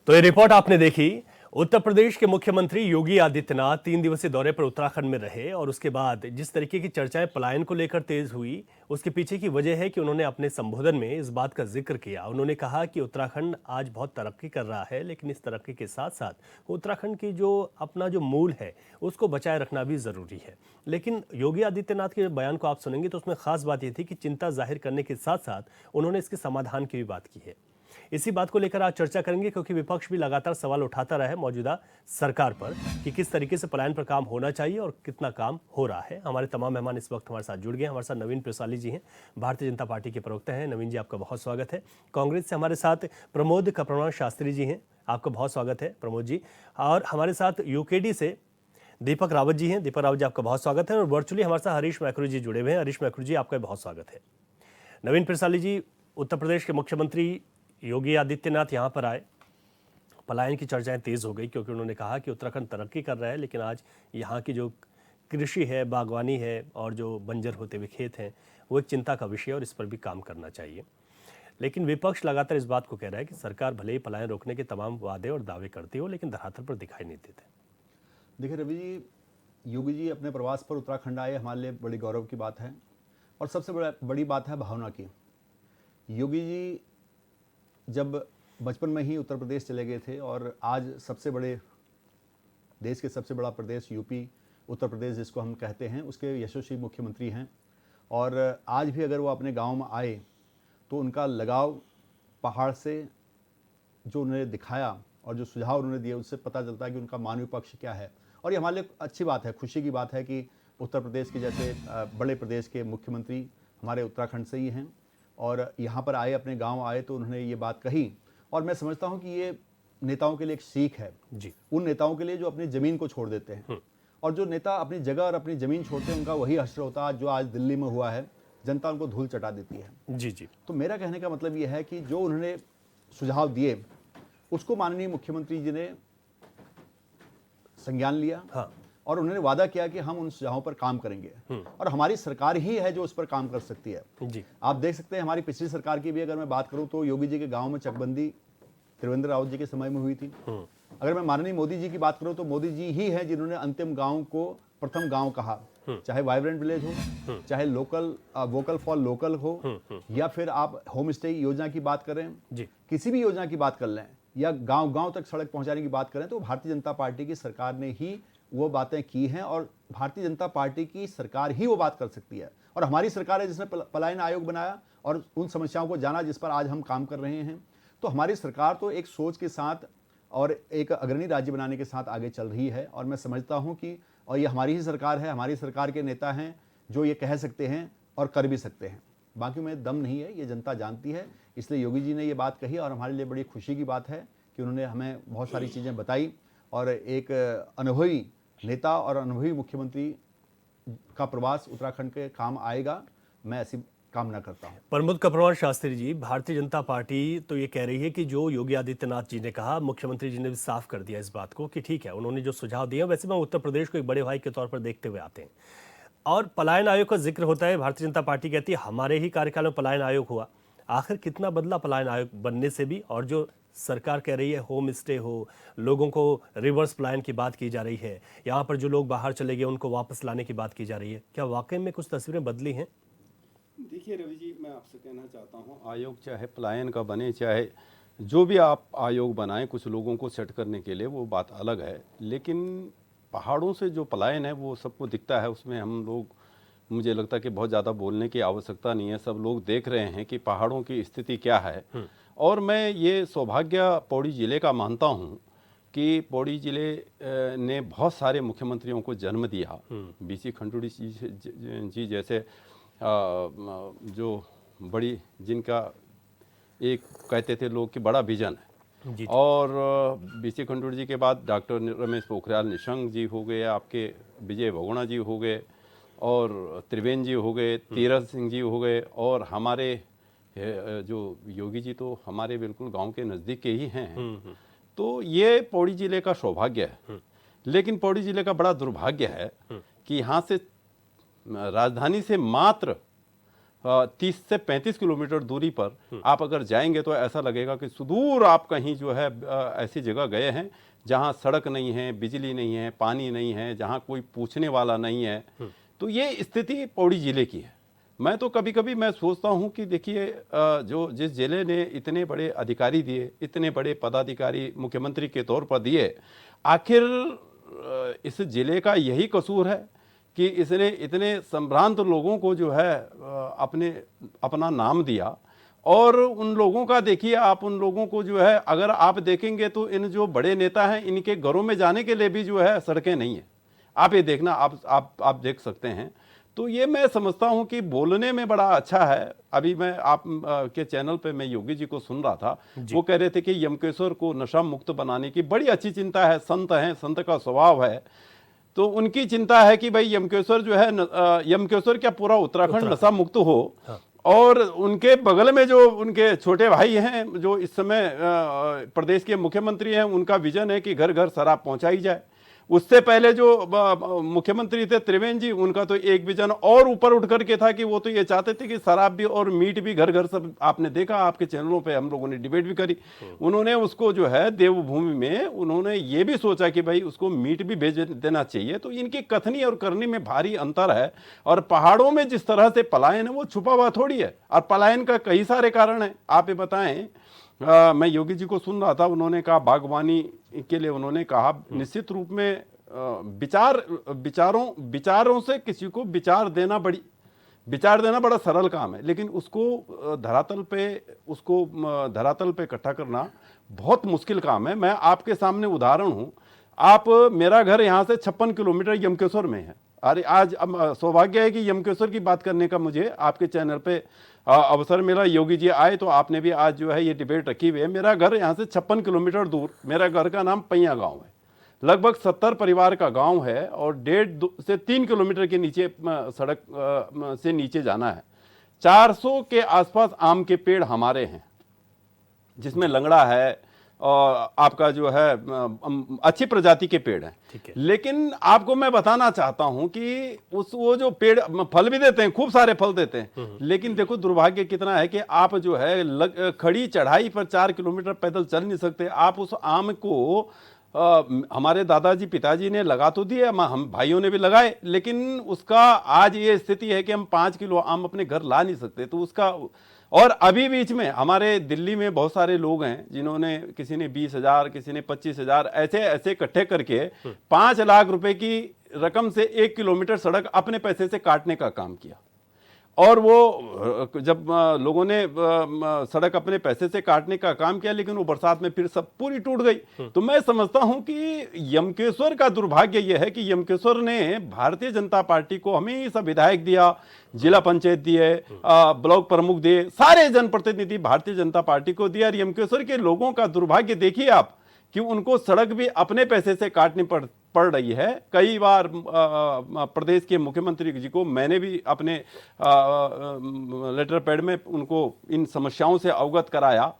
तो ये रिपोर्ट आपने देखी। उत्तर प्रदेश के मुख्यमंत्री योगी आदित्यनाथ 3 दिवसीय दौरे पर उत्तराखंड में रहे और उसके बाद जिस तरीके की चर्चाएं पलायन को लेकर तेज हुई, उसके पीछे की वजह है कि उन्होंने अपने संबोधन में इस बात का जिक्र किया। उन्होंने कहा कि उत्तराखंड आज बहुत तरक्की कर रहा है, लेकिन इस तरक्की के साथ साथ उत्तराखंड की जो अपना जो मूल है उसको बचाए रखना भी जरूरी है। लेकिन योगी आदित्यनाथ के बयान को आप सुनेंगे तो उसमें खास बात यह थी कि चिंता जाहिर करने के साथ साथ उन्होंने इसके समाधान की भी बात की है। इसी बात को लेकर आज चर्चा करेंगे, क्योंकि विपक्ष भी लगातार सवाल उठाता रहा है मौजूदा सरकार पर कि किस तरीके से पलायन पर काम होना चाहिए और कितना काम हो रहा है। हमारे तमाम मेहमान इस वक्त हमारे साथ जुड़ गए। हमारे साथ नवीन प्रसाली जी हैं, भारतीय जनता पार्टी के प्रवक्ता हैं। नवीन जी, आपका बहुत स्वागत है। कांग्रेस से हमारे साथ प्रमोद कप्रवाण शास्त्री जी हैं, आपका बहुत स्वागत है प्रमोद जी। और हमारे साथ यूकेडी से दीपक रावत जी हैं। दीपक रावत जी, आपका बहुत स्वागत है। और वर्चुअली हमारे साथ हरीश मैकरू जी जुड़े हुए हैं। हरीश मैकरू जी, आपका बहुत स्वागत है। नवीन प्रसाली जी, उत्तर प्रदेश के मुख्यमंत्री योगी आदित्यनाथ यहाँ पर आए, पलायन की चर्चाएं तेज हो गई क्योंकि उन्होंने कहा कि उत्तराखंड तरक्की कर रहा है, लेकिन आज यहाँ की जो कृषि है, बागवानी है और जो बंजर होते हुए खेत हैं, वो एक चिंता का विषय है और इस पर भी काम करना चाहिए। लेकिन विपक्ष लगातार इस बात को कह रहा है कि सरकार भले ही पलायन रोकने के तमाम वादे और दावे करती हो, लेकिन धरातल पर दिखाई नहीं देते। देखिए रवि जी, योगी जी अपने प्रवास पर उत्तराखंड आए, हमारे लिए बड़ी गौरव की बात है। और सबसे बड़ी बात है भावना की। योगी जी जब बचपन में ही उत्तर प्रदेश चले गए थे और आज देश के सबसे बड़ा प्रदेश यूपी, उत्तर प्रदेश जिसको हम कहते हैं, उसके यशस्वी मुख्यमंत्री हैं। और आज भी अगर वो अपने गांव में आए तो उनका लगाव पहाड़ से जो उन्होंने दिखाया और जो सुझाव उन्होंने दिए, उससे पता चलता है कि उनका मानवीय पक्ष क्या है। और ये हमारे लिए अच्छी बात है, खुशी की बात है कि उत्तर प्रदेश के जैसे बड़े प्रदेश के मुख्यमंत्री हमारे उत्तराखंड से ही हैं और यहाँ पर आए, अपने गांव आए तो उन्होंने ये बात कही। और मैं समझता हूँ कि ये नेताओं के लिए एक सीख है जी। उन नेताओं के लिए जो अपनी ज़मीन को छोड़ देते हैं। और जो नेता अपनी जगह और अपनी ज़मीन छोड़ते हैं, उनका वही हश्र होता है जो आज दिल्ली में हुआ है। जनता उनको धूल चटा देती है। जी जी। तो मेरा कहने का मतलब ये है कि जो उन्होंने सुझाव दिए उसको माननीय मुख्यमंत्री जी ने संज्ञान लिया। हाँ। और उन्होंने वादा किया कि हम उन सुझावों पर काम करेंगे और हमारी सरकार ही है जो उस पर काम कर सकती है। जी। आप देख सकते हैं, हमारी पिछली सरकार की भी अगर मैं बात करूं तो योगी जी के गांव में चकबंदी त्रिवेंद्र रावत जी के समय में हुई थी। अगर मैं माननीय मोदी जी की बात करूं तो मोदी जी ही हैं जिन्होंने अंतिम गांव को प्रथम गांव कहा। चाहे वाइब्रेंट विलेज हो, चाहे वोकल फॉर लोकल हो, या फिर आप होम स्टे योजना की बात करें, किसी भी योजना की बात कर लें, या गांव गांव तक सड़क पहुंचाने की बात करें, तो भारतीय जनता पार्टी की सरकार ने ही वो बातें की हैं और भारतीय जनता पार्टी की सरकार ही वो बात कर सकती है। और हमारी सरकार है जिसने पलायन आयोग बनाया और उन समस्याओं को जाना जिस पर आज हम काम कर रहे हैं। तो हमारी सरकार तो एक सोच के साथ और एक अग्रणी राज्य बनाने के साथ आगे चल रही है। और मैं समझता हूं कि और ये हमारी ही सरकार है, हमारी सरकार के नेता हैं जो ये कह सकते हैं और कर भी सकते हैं। बाकी में दम नहीं है, ये जनता जानती है। इसलिए योगी जी ने ये बात कही और हमारे लिए बड़ी खुशी की बात है कि उन्होंने हमें बहुत सारी चीज़ें बताई। और एक अनुभवी नेता और अनुभवी मुख्यमंत्री का प्रवास उत्तराखंड के काम आएगा, मैं ऐसी कामना करता हूं। प्रमोद कप्रवाण शास्त्री जी, भारतीय जनता पार्टी तो ये कह रही है कि जो योगी आदित्यनाथ जी ने कहा, मुख्यमंत्री जी ने भी साफ कर दिया इस बात को कि ठीक है, उन्होंने जो सुझाव दिया, वैसे मैं उत्तर प्रदेश को एक बड़े भाई के तौर पर देखते हुए आते हैं। और पलायन आयोग का जिक्र होता है, भारतीय जनता पार्टी कहती है हमारे ही कार्यकाल में पलायन आयोग हुआ। आखिर कितना बदला पलायन आयोग बनने से भी? और जो सरकार कह रही है होम स्टे हो, लोगों को रिवर्स पलायन की बात की जा रही है, यहाँ पर जो लोग बाहर चले गए उनको वापस लाने की बात की जा रही है, क्या वाकई में कुछ तस्वीरें बदली हैं? देखिए रवि जी, मैं आपसे कहना चाहता हूँ, आयोग चाहे पलायन का बने, चाहे जो भी आप आयोग बनाएं कुछ लोगों को सेट करने के लिए, वो बात अलग है। लेकिन पहाड़ों से जो पलायन है वो सबको दिखता है। उसमें हम लोग, मुझे लगता है कि बहुत ज़्यादा बोलने की आवश्यकता नहीं है। सब लोग देख रहे हैं कि पहाड़ों की स्थिति क्या है। और मैं ये सौभाग्य पौड़ी ज़िले का मानता हूँ कि पौड़ी ज़िले ने बहुत सारे मुख्यमंत्रियों को जन्म दिया। बीसी खंडूड़ी जी जैसे जो बड़ी, जिनका एक कहते थे लोग कि बड़ा विजन है। और बीसी खंडूड़ी जी के बाद डॉक्टर रमेश पोखरियाल निशंक जी हो गए, आपके विजय बहुगुणा जी हो गए, और त्रिवेंद्र जी हो गए, तीरथ सिंह जी हो गए, और हमारे जो योगी जी तो हमारे बिल्कुल गांव के नज़दीक के ही हैं। तो ये पौड़ी ज़िले का सौभाग्य है। लेकिन पौड़ी ज़िले का बड़ा दुर्भाग्य है कि यहाँ से राजधानी से मात्र 30 से 35 किलोमीटर दूरी पर आप अगर जाएंगे तो ऐसा लगेगा कि सुदूर आप कहीं जो है ऐसी जगह गए हैं जहां सड़क नहीं है, बिजली नहीं है, पानी नहीं है, जहां कोई पूछने वाला नहीं है। तो ये स्थिति पौड़ी जिले की है। मैं तो कभी कभी मैं सोचता हूं कि देखिए, जो जिस जिले ने इतने बड़े अधिकारी दिए, इतने बड़े पदाधिकारी मुख्यमंत्री के तौर पर दिए, आखिर इस जिले का यही कसूर है कि इसने इतने संभ्रांत लोगों को जो है अपना नाम दिया। और उन लोगों का देखिए, आप उन लोगों को जो है अगर आप देखेंगे तो इन जो बड़े नेता हैं, इनके घरों में जाने के लिए भी जो है सड़कें नहीं है। आप ये देखना, आप देख सकते हैं। तो ये मैं समझता हूं कि बोलने में बड़ा अच्छा है। अभी मैं आप के चैनल पे मैं योगी जी को सुन रहा था, वो कह रहे थे कि यमकेश्वर को नशा मुक्त बनाने की बड़ी अच्छी चिंता है, संत हैं, संत का स्वभाव है। तो उनकी चिंता है कि भाई यमकेश्वर जो है, यमकेश्वर क्या पूरा उत्तराखंड नशा मुक्त हो। हाँ। और उनके बगल में जो उनके छोटे भाई हैं, जो इस समय प्रदेश के मुख्यमंत्री हैं, उनका विजन है कि घर घर शराब पहुंचाई जाए। उससे पहले जो मुख्यमंत्री थे त्रिवेंद्र जी, उनका तो एक विजन और ऊपर उठ करके था कि वो तो ये चाहते थे कि शराब भी और मीट भी घर घर सब, आपने देखा आपके चैनलों पे हम लोगों ने डिबेट भी करी। उन्होंने उसको जो है देवभूमि में उन्होंने ये भी सोचा कि भाई उसको मीट भी भेज देना चाहिए। तो इनकी कथनी और करनी में भारी अंतर है। और पहाड़ों में जिस तरह से पलायन है वो छुपा हुआ थोड़ी है, और पलायन का कई सारे कारण है। आप ये बताएं, मैं योगी जी को सुन रहा था, उन्होंने कहा बागवानी के लिए उन्होंने कहा निश्चित रूप में विचारों से किसी को विचार देना बड़ा सरल काम है, लेकिन उसको धरातल पे इकट्ठा करना बहुत मुश्किल काम है। मैं आपके सामने उदाहरण हूं। आप, मेरा घर यहां से 56 किलोमीटर यमकेश्वर में है। अरे आज सौभाग्य है कि यमकेश्वर की बात करने का मुझे आपके चैनल पे अवसर मिला। योगी जी आए तो आपने भी आज जो है ये डिबेट रखी हुई है। मेरा घर यहाँ से 56 किलोमीटर दूर, मेरा घर का नाम पैया गांव है। लगभग 70 परिवार का गांव है और 1.5 से 3 किलोमीटर के नीचे सड़क से नीचे जाना है। 400 के आसपास आम के पेड़ हमारे हैं, जिसमें लंगड़ा है और आपका जो है अच्छी प्रजाति के पेड़ हैं। लेकिन आपको मैं बताना चाहता हूं कि वो जो पेड़ फल भी देते हैं, खूब सारे फल देते हैं, लेकिन देखो दुर्भाग्य कितना है कि आप जो है खड़ी चढ़ाई पर 4 किलोमीटर पैदल चल नहीं सकते। आप उस आम को हमारे दादाजी पिताजी ने लगा तो दिए, हम भाइयों ने भी लगाए, लेकिन उसका आज ये स्थिति है कि हम 5 किलो आम अपने घर ला नहीं सकते। तो उसका, और अभी बीच में हमारे दिल्ली में बहुत सारे लोग हैं जिन्होंने, किसी ने 20,000, किसी ने 25,000 ऐसे इकट्ठे करके 5 लाख रुपए की रकम से 1 किलोमीटर सड़क अपने पैसे से काटने का काम किया। और वो जब लोगों ने सड़क अपने पैसे से काटने का काम किया, लेकिन वो बरसात में फिर सब पूरी टूट गई। तो मैं समझता हूं कि यमकेश्वर का दुर्भाग्य यह है कि यमकेश्वर ने भारतीय जनता पार्टी को हमेशा विधायक दिया, जिला पंचायत दिए, ब्लॉक प्रमुख दिए, सारे जनप्रतिनिधि भारतीय जनता पार्टी को दिया। और यमकेश्वर के लोगों का दुर्भाग्य देखिए आप कि उनको सड़क भी अपने पैसे से काटनी पड़ रही है। कई बार प्रदेश के मुख्यमंत्री जी को मैंने भी अपने लेटर पैड में उनको इन समस्याओं से अवगत कराया,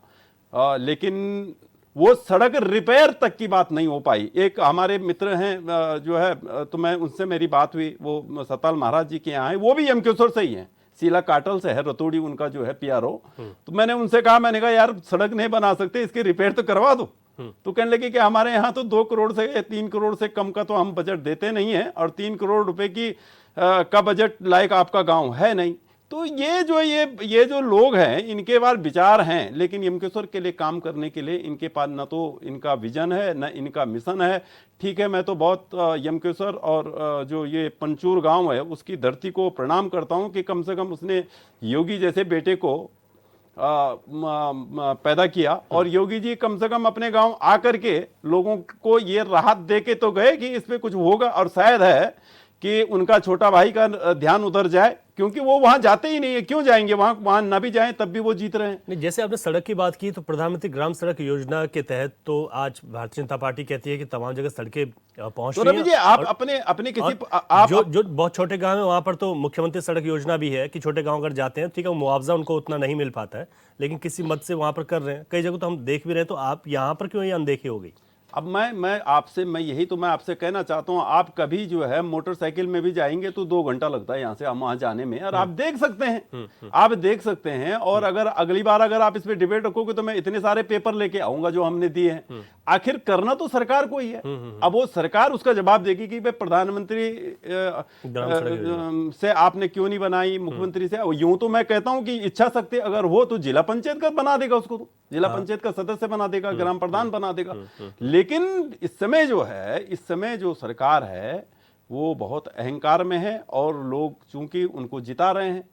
लेकिन वो सड़क रिपेयर तक की बात नहीं हो पाई। एक हमारे मित्र हैं जो है, तो मैं उनसे मेरी बात हुई, वो सताल महाराज जी के यहाँ है, वो भी यमकेश्वर से ही हैं, सीला काटल से है, रतोड़ी उनका जो है PRO। तो मैंने उनसे कहा, मैंने कहा यार सड़क नहीं बना सकते, इसकी रिपेयर तो करवा दो। तो कहने लगे कि हमारे यहाँ तो 2 करोड़ से 3 करोड़ से कम का तो हम बजट देते नहीं है, और 3 करोड़ रुपए की का बजट लायक आपका गांव है नहीं। तो ये जो लोग हैं, इनके पास विचार हैं, लेकिन यमकेश्वर के लिए काम करने के लिए इनके पास न तो इनका विजन है, न इनका मिशन है। ठीक है, मैं तो बहुत यमकेश्वर और जो ये पंचूर गांव है उसकी धरती को प्रणाम करता हूं कि कम से कम उसने योगी जैसे बेटे को पैदा किया। और योगी जी कम से कम अपने गांव आकर के लोगों को ये राहत दे के तो गए कि इस पे कुछ होगा, और शायद है कि उनका छोटा भाई का ध्यान उधर जाए, क्योंकि वो वहां जाते ही नहीं है। क्यों जाएंगे वहां ना भी जाएं तब भी वो जीत रहे हैं। नहीं, जैसे आपने सड़क की बात की, तो प्रधानमंत्री ग्राम सड़क योजना के तहत तो आज भारतीय जनता पार्टी कहती है कि तमाम जगह सड़कें पहुंच रही हैं। जी, आप अपने किसी जो बहुत छोटे गांव है वहां पर तो मुख्यमंत्री सड़क योजना भी है कि छोटे गांव अगर जाते हैं, ठीक है, मुआवजा उनको उतना नहीं मिल पाता है, लेकिन किसी मद से वहां पर कर रहे हैं। कई जगह तो हम देख भी रहे हैं। तो आप यहाँ पर क्यों ये अनदेखी हो गई? अब मैं यही तो मैं आपसे कहना चाहता हूं, आप कभी जो है मोटरसाइकिल में भी जाएंगे तो 2 घंटा लगता है यहां से हम वहां जाने में, और आप देख सकते हैं, आप देख सकते हैं। और अगर अगली बार अगर आप इस पे डिबेट रखोगे तो मैं इतने सारे पेपर लेके आऊंगा जो हमने दिए हैं। आखिर करना तो सरकार को ही है। अब वो सरकार उसका जवाब देगी कि भाई प्रधानमंत्री से आपने क्यों नहीं बनाई, मुख्यमंत्री से। यूं तो मैं कहता हूं कि इच्छा शक्ति अगर हो तो जिला पंचायत का बना देगा, उसको तो जिला पंचायत का सदस्य बना देगा, ग्राम प्रधान बना देगा। लेकिन इस समय जो सरकार है वो बहुत अहंकार में है, और लोग चूंकि उनको जिता रहे हैं,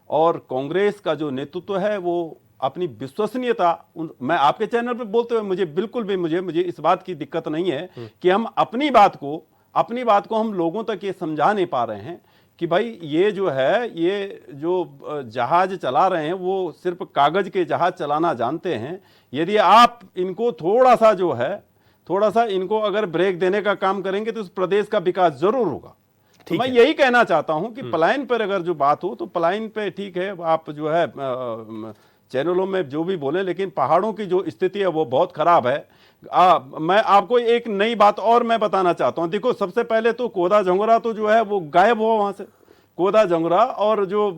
और कांग्रेस का जो नेतृत्व है वो अपनी विश्वसनीयता, मैं आपके चैनल पे बोलते हुए मुझे बिल्कुल भी मुझे इस बात की दिक्कत नहीं है कि हम अपनी बात को हम लोगों तक ये समझा नहीं पा रहे हैं कि भाई ये जो जहाज चला रहे हैं वो सिर्फ कागज के जहाज चलाना जानते हैं। यदि आप इनको थोड़ा सा इनको अगर ब्रेक देने का काम करेंगे तो इस प्रदेश का विकास जरूर होगा। तो मैं यही कहना चाहता हूं कि पलायन पर अगर जो बात हो तो पलायन पे ठीक है, आप जो है चैनलों में जो भी बोले, लेकिन पहाड़ों की जो स्थिति है वो बहुत खराब है। मैं आपको एक नई बात और मैं बताना चाहता हूं। देखो, सबसे पहले तो कोदा झंगोरा तो जो है वो गायब हुआ वहां से, कोदा झंगोरा, और जो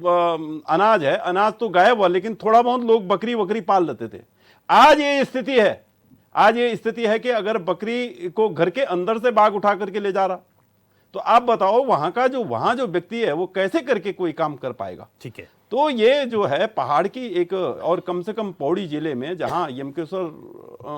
अनाज है, अनाज तो गायब हुआ, लेकिन थोड़ा बहुत लोग बकरी पाल लेते थे। आज ये स्थिति है कि अगर बकरी को घर के अंदर से बाघ उठा करके ले जा रहा, तो आप बताओ वहां जो व्यक्ति है वो कैसे करके कोई काम कर पाएगा। ठीक है, तो ये जो है पहाड़ की एक, और कम से कम पौड़ी जिले में जहां यमकेश्वर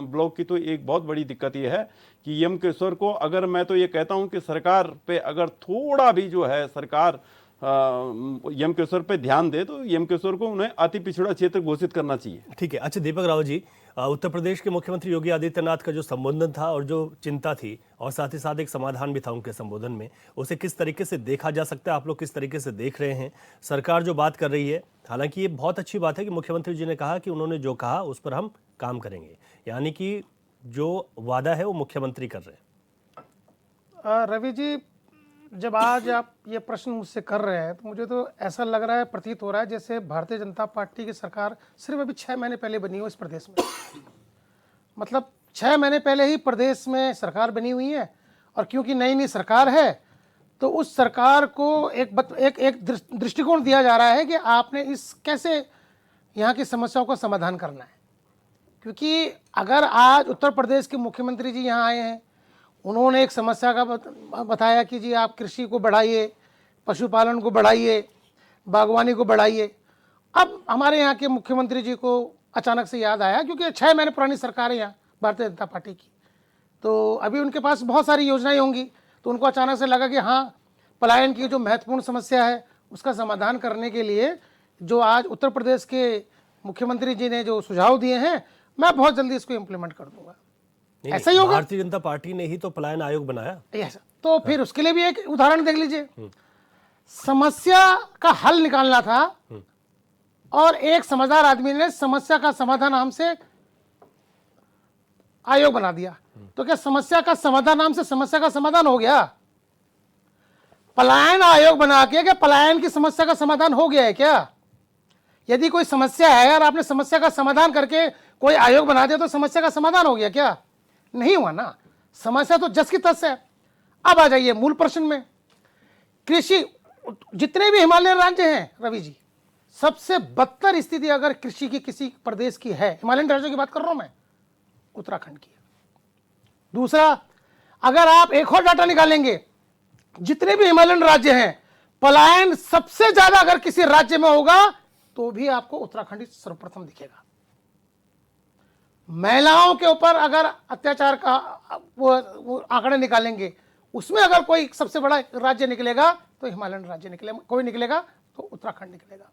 ब्लॉक की तो एक बहुत बड़ी दिक्कत ये है कि यमकेश्वर को, अगर मैं तो ये कहता हूं कि सरकार पे अगर थोड़ा भी जो है सरकार यमकेश्वर पे ध्यान दे तो यमकेश्वर को उन्हें अति पिछड़ा क्षेत्र घोषित करना चाहिए। ठीक है। अच्छा दीपक रावत जी, उत्तर प्रदेश के मुख्यमंत्री योगी आदित्यनाथ का जो संबोधन था और जो चिंता थी, और साथ ही साथ एक समाधान भी था उनके संबोधन में, उसे किस तरीके से देखा जा सकता है? आप लोग किस तरीके से देख रहे हैं? सरकार जो बात कर रही है, हालांकि ये बहुत अच्छी बात है कि मुख्यमंत्री जी ने कहा कि उन्होंने जो कहा उस पर हम काम करेंगे, यानी कि जो वादा है वो मुख्यमंत्री कर रहे हैं। रवि जी, जब आज आप ये प्रश्न मुझसे कर रहे हैं तो मुझे तो ऐसा लग रहा है, प्रतीत हो रहा है जैसे भारतीय जनता पार्टी की सरकार सिर्फ अभी 6 महीने पहले बनी हो इस प्रदेश में। मतलब 6 महीने पहले ही प्रदेश में सरकार बनी हुई है, और क्योंकि नई सरकार है तो उस सरकार को एक दृष्टिकोण दिया जा रहा है कि आपने कैसे यहाँ की समस्याओं का समाधान करना है। क्योंकि अगर आज उत्तर प्रदेश के मुख्यमंत्री जी यहाँ आए हैं, उन्होंने एक समस्या का बताया कि जी आप कृषि को बढ़ाइए, पशुपालन को बढ़ाइए, बागवानी को बढ़ाइए। अब हमारे यहाँ के मुख्यमंत्री जी को अचानक से याद आया, क्योंकि 6 महीने पुरानी सरकार है यहाँ भारतीय जनता पार्टी की, तो अभी उनके पास बहुत सारी योजनाएं होंगी, तो उनको अचानक से लगा कि हाँ, पलायन की जो महत्वपूर्ण समस्या है उसका समाधान करने के लिए जो आज उत्तर प्रदेश के मुख्यमंत्री जी ने जो सुझाव दिए हैं, मैं बहुत जल्दी इसको इम्प्लीमेंट कर दूंगा। ऐसा ही होगा। भारतीय जनता पार्टी ने ही तो पलायन आयोग बनाया। ऐसा तो फिर उसके लिए भी एक उदाहरण देख लीजिए। समस्या का हल निकालना था और एक समझदार आदमी ने समस्या का समाधान नाम से आयोग बना दिया, तो क्या समस्या का समाधान नाम से समस्या का समाधान हो गया? पलायन आयोग बना के क्या पलायन की समस्या का समाधान हो गया है क्या? यदि कोई समस्या है और आपने समस्या का समाधान करके कोई आयोग बना दिया तो समस्या का समाधान हो गया क्या? नहीं हुआ ना। समस्या तो जस की तस है। अब आ जाइए मूल प्रश्न में। कृषि, जितने भी हिमालयन राज्य हैं रवि जी, सबसे बदतर स्थिति अगर कृषि की किसी प्रदेश की है, हिमालयन राज्यों की बात कर रहा हूं मैं, उत्तराखंड की है। दूसरा, अगर आप एक और डाटा निकालेंगे, जितने भी हिमालयन राज्य हैं, पलायन सबसे ज्यादा अगर किसी राज्य में होगा तो भी आपको उत्तराखंड ही सर्वप्रथम दिखेगा। महिलाओं के ऊपर अगर अत्याचार का वो आंकड़े निकालेंगे, उसमें अगर कोई सबसे बड़ा राज्य निकलेगा तो हिमालयन राज्य निकलेगा, कोई निकलेगा तो उत्तराखंड निकलेगा।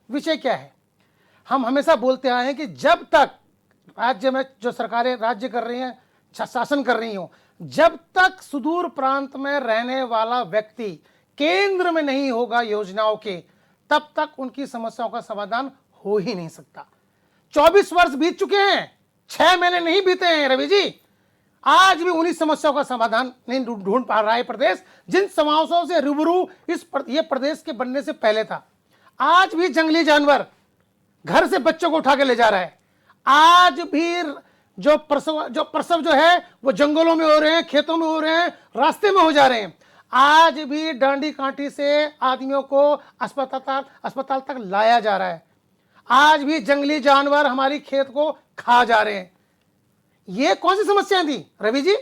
विषय क्या है? हम हमेशा बोलते आए हैं कि जब तक राज्य में जो सरकारें राज्य कर रही हैं, शासन कर रही हो, जब तक सुदूर प्रांत में रहने वाला व्यक्ति केंद्र में नहीं होगा योजनाओं के, तब तक उनकी समस्याओं का समाधान हो ही नहीं सकता। 24 वर्ष बीत चुके हैं, 6 महीने नहीं बीते हैं रवि जी। आज भी उन्हीं समस्याओं का समाधान नहीं ढूंढ पा रहा है प्रदेश, जिन समस्याओं से रूबरू ये प्रदेश के बनने से पहले था। आज भी जंगली जानवर घर से बच्चों को उठा के ले जा रहा है। आज भी जो प्रसव जो है वो जंगलों में हो रहे हैं, खेतों में हो रहे हैं, रास्ते में हो जा रहे हैं। आज भी डांडी कांटी से आदमियों को अस्पताल तक लाया जा रहा है। आज भी जंगली जानवर हमारी खेत को खा जा रहे हैं। ये कौन सी समस्याएं थी रवि जी?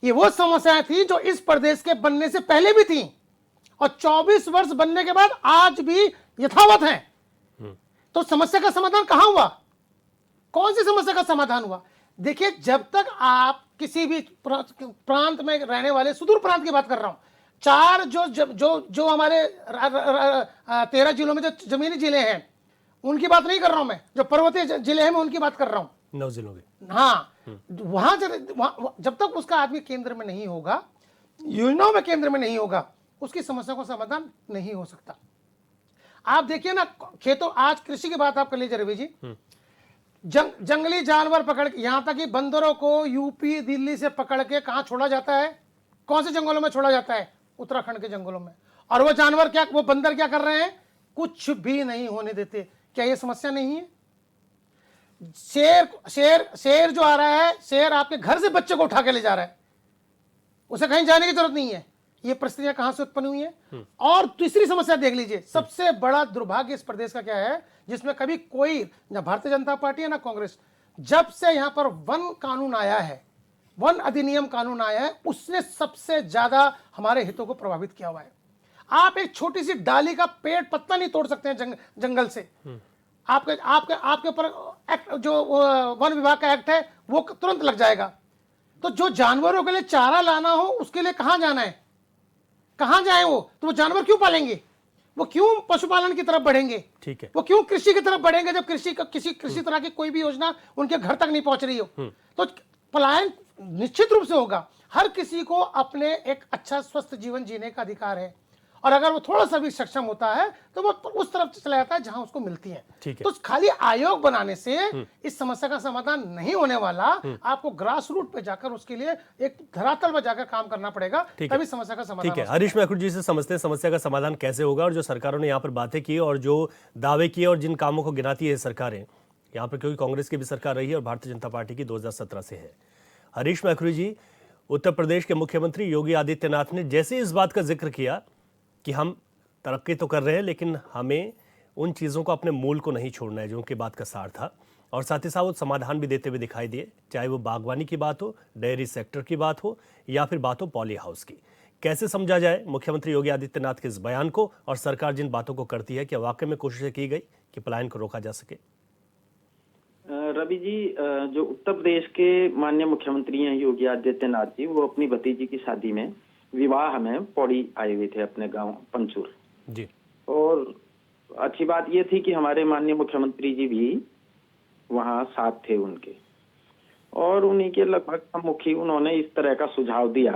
ये वो समस्याएं थी जो इस प्रदेश के बनने से पहले भी थी और 24 वर्ष बनने के बाद आज भी यथावत हैं। तो समस्या का समाधान कहां हुआ? कौन सी समस्या का समाधान हुआ? देखिए, जब तक आप किसी भी प्रांत में रहने वाले, सुदूर प्रांत की बात कर रहा हूं, 4 जो हमारे 13 जिलों में जो जमीनी जिले हैं उनकी बात नहीं कर रहा हूं मैं, जो पर्वतीय जिले हैं मैं उनकी बात कर रहा हूं। 9 जिलों के। हाँ, वहां जब तक उसका आदमी केंद्र में नहीं होगा, योजनाओं में केंद्र में नहीं होगा, उसकी समस्या का समाधान नहीं हो सकता। आप देखिए ना, खेतों, आज कृषि की बात आप कर लीजिए रवि जी। जंगली जानवर पकड़ के, यहां तक कि बंदरों को यूपी दिल्ली से पकड़ के कहां छोड़ा जाता है? कौन से जंगलों में छोड़ा जाता है? उत्तराखंड के जंगलों में। और वो जानवर क्या, वो बंदर क्या कर रहे हैं? कुछ भी नहीं होने देते। क्या ये समस्या नहीं है? शेर जो आ रहा है, शेर आपके घर से बच्चे को उठा के ले जा रहा है, उसे कहीं जाने की जरूरत नहीं है। ये परिस्थितियां कहां से उत्पन्न हुई हैं? और तीसरी समस्या देख लीजिए, सबसे बड़ा दुर्भाग्य इस प्रदेश का क्या है, जिसमें कभी कोई, ना भारतीय जनता पार्टी है ना कांग्रेस, जब से यहां पर वन कानून आया है, वन अधिनियम कानून आया है, उसने सबसे ज्यादा हमारे हितों को प्रभावित किया हुआ है। आप एक छोटी सी डाली का पेड़ पत्ता नहीं तोड़ सकते हैं जंगल से। आपके ऊपर एक्ट, जो वन विभाग का एक्ट है, वो तुरंत लग जाएगा। तो जो जानवरों के लिए चारा लाना हो, उसके लिए कहां जाना है? कहां जाए वो? तो वो जानवर क्यों पालेंगे? वो क्यों पशुपालन की तरफ बढ़ेंगे? ठीक है। वो क्यों कृषि की तरफ बढ़ेंगे जब किसी तरह की कोई भी योजना उनके घर तक नहीं पहुंच रही हो? तो पलायन निश्चित रूप से होगा। हर किसी को अपने एक अच्छा स्वस्थ जीवन जीने का अधिकार है, और अगर वो थोड़ा सा भी सक्षम होता है तो वो उस तरफ चला जाता है जहां उसको मिलती है। तो खाली आयोग बनाने से इस समस्या का समाधान नहीं होने वाला। आपको ग्रास रूट पे जाकर उसके लिए एक धरातल पर जाकर काम करना पड़ेगा, तभी समस्या का समाधान। ठीक है, हरीश मैखुर जी से समझते हैं समस्या का समाधान कैसे होगा, और जो सरकारों ने यहाँ पर बातें की और जो दावे किए और जिन कामों को गिनाती है सरकारें यहाँ पर, क्योंकि कांग्रेस की भी सरकार रही है और भारतीय जनता पार्टी की 2017 से है। हरीश मैखुर जी, उत्तर प्रदेश के मुख्यमंत्री योगी आदित्यनाथ ने जैसे इस बात का जिक्र किया कि हम तरक्की तो कर रहे हैं, लेकिन हमें उन चीज़ों को, अपने मूल को नहीं छोड़ना है जो उनकी बात का सार था, और साथ ही साथ वो समाधान भी देते हुए दिखाई दिए, चाहे वो बागवानी की बात हो, डेयरी सेक्टर की बात हो, या फिर बात हो पॉली हाउस की। कैसे समझा जाए मुख्यमंत्री योगी आदित्यनाथ के इस बयान को, और सरकार जिन बातों को करती है, क्या वाकई में कोशिशें की गई कि पलायन को रोका जा सके? रवि जी, जो उत्तर प्रदेश के माननीय मुख्यमंत्री हैं योगी आदित्यनाथ जी, वो अपनी भतीजी की शादी में, विवाह में पौड़ी आए हुए थे अपने गांव पंचूर जी। और अच्छी बात ये थी कि हमारे माननीय मुख्यमंत्री जी भी वहां साथ थे उनके, और उन्हीं के लगभग सम्मुखी उन्होंने इस तरह का सुझाव दिया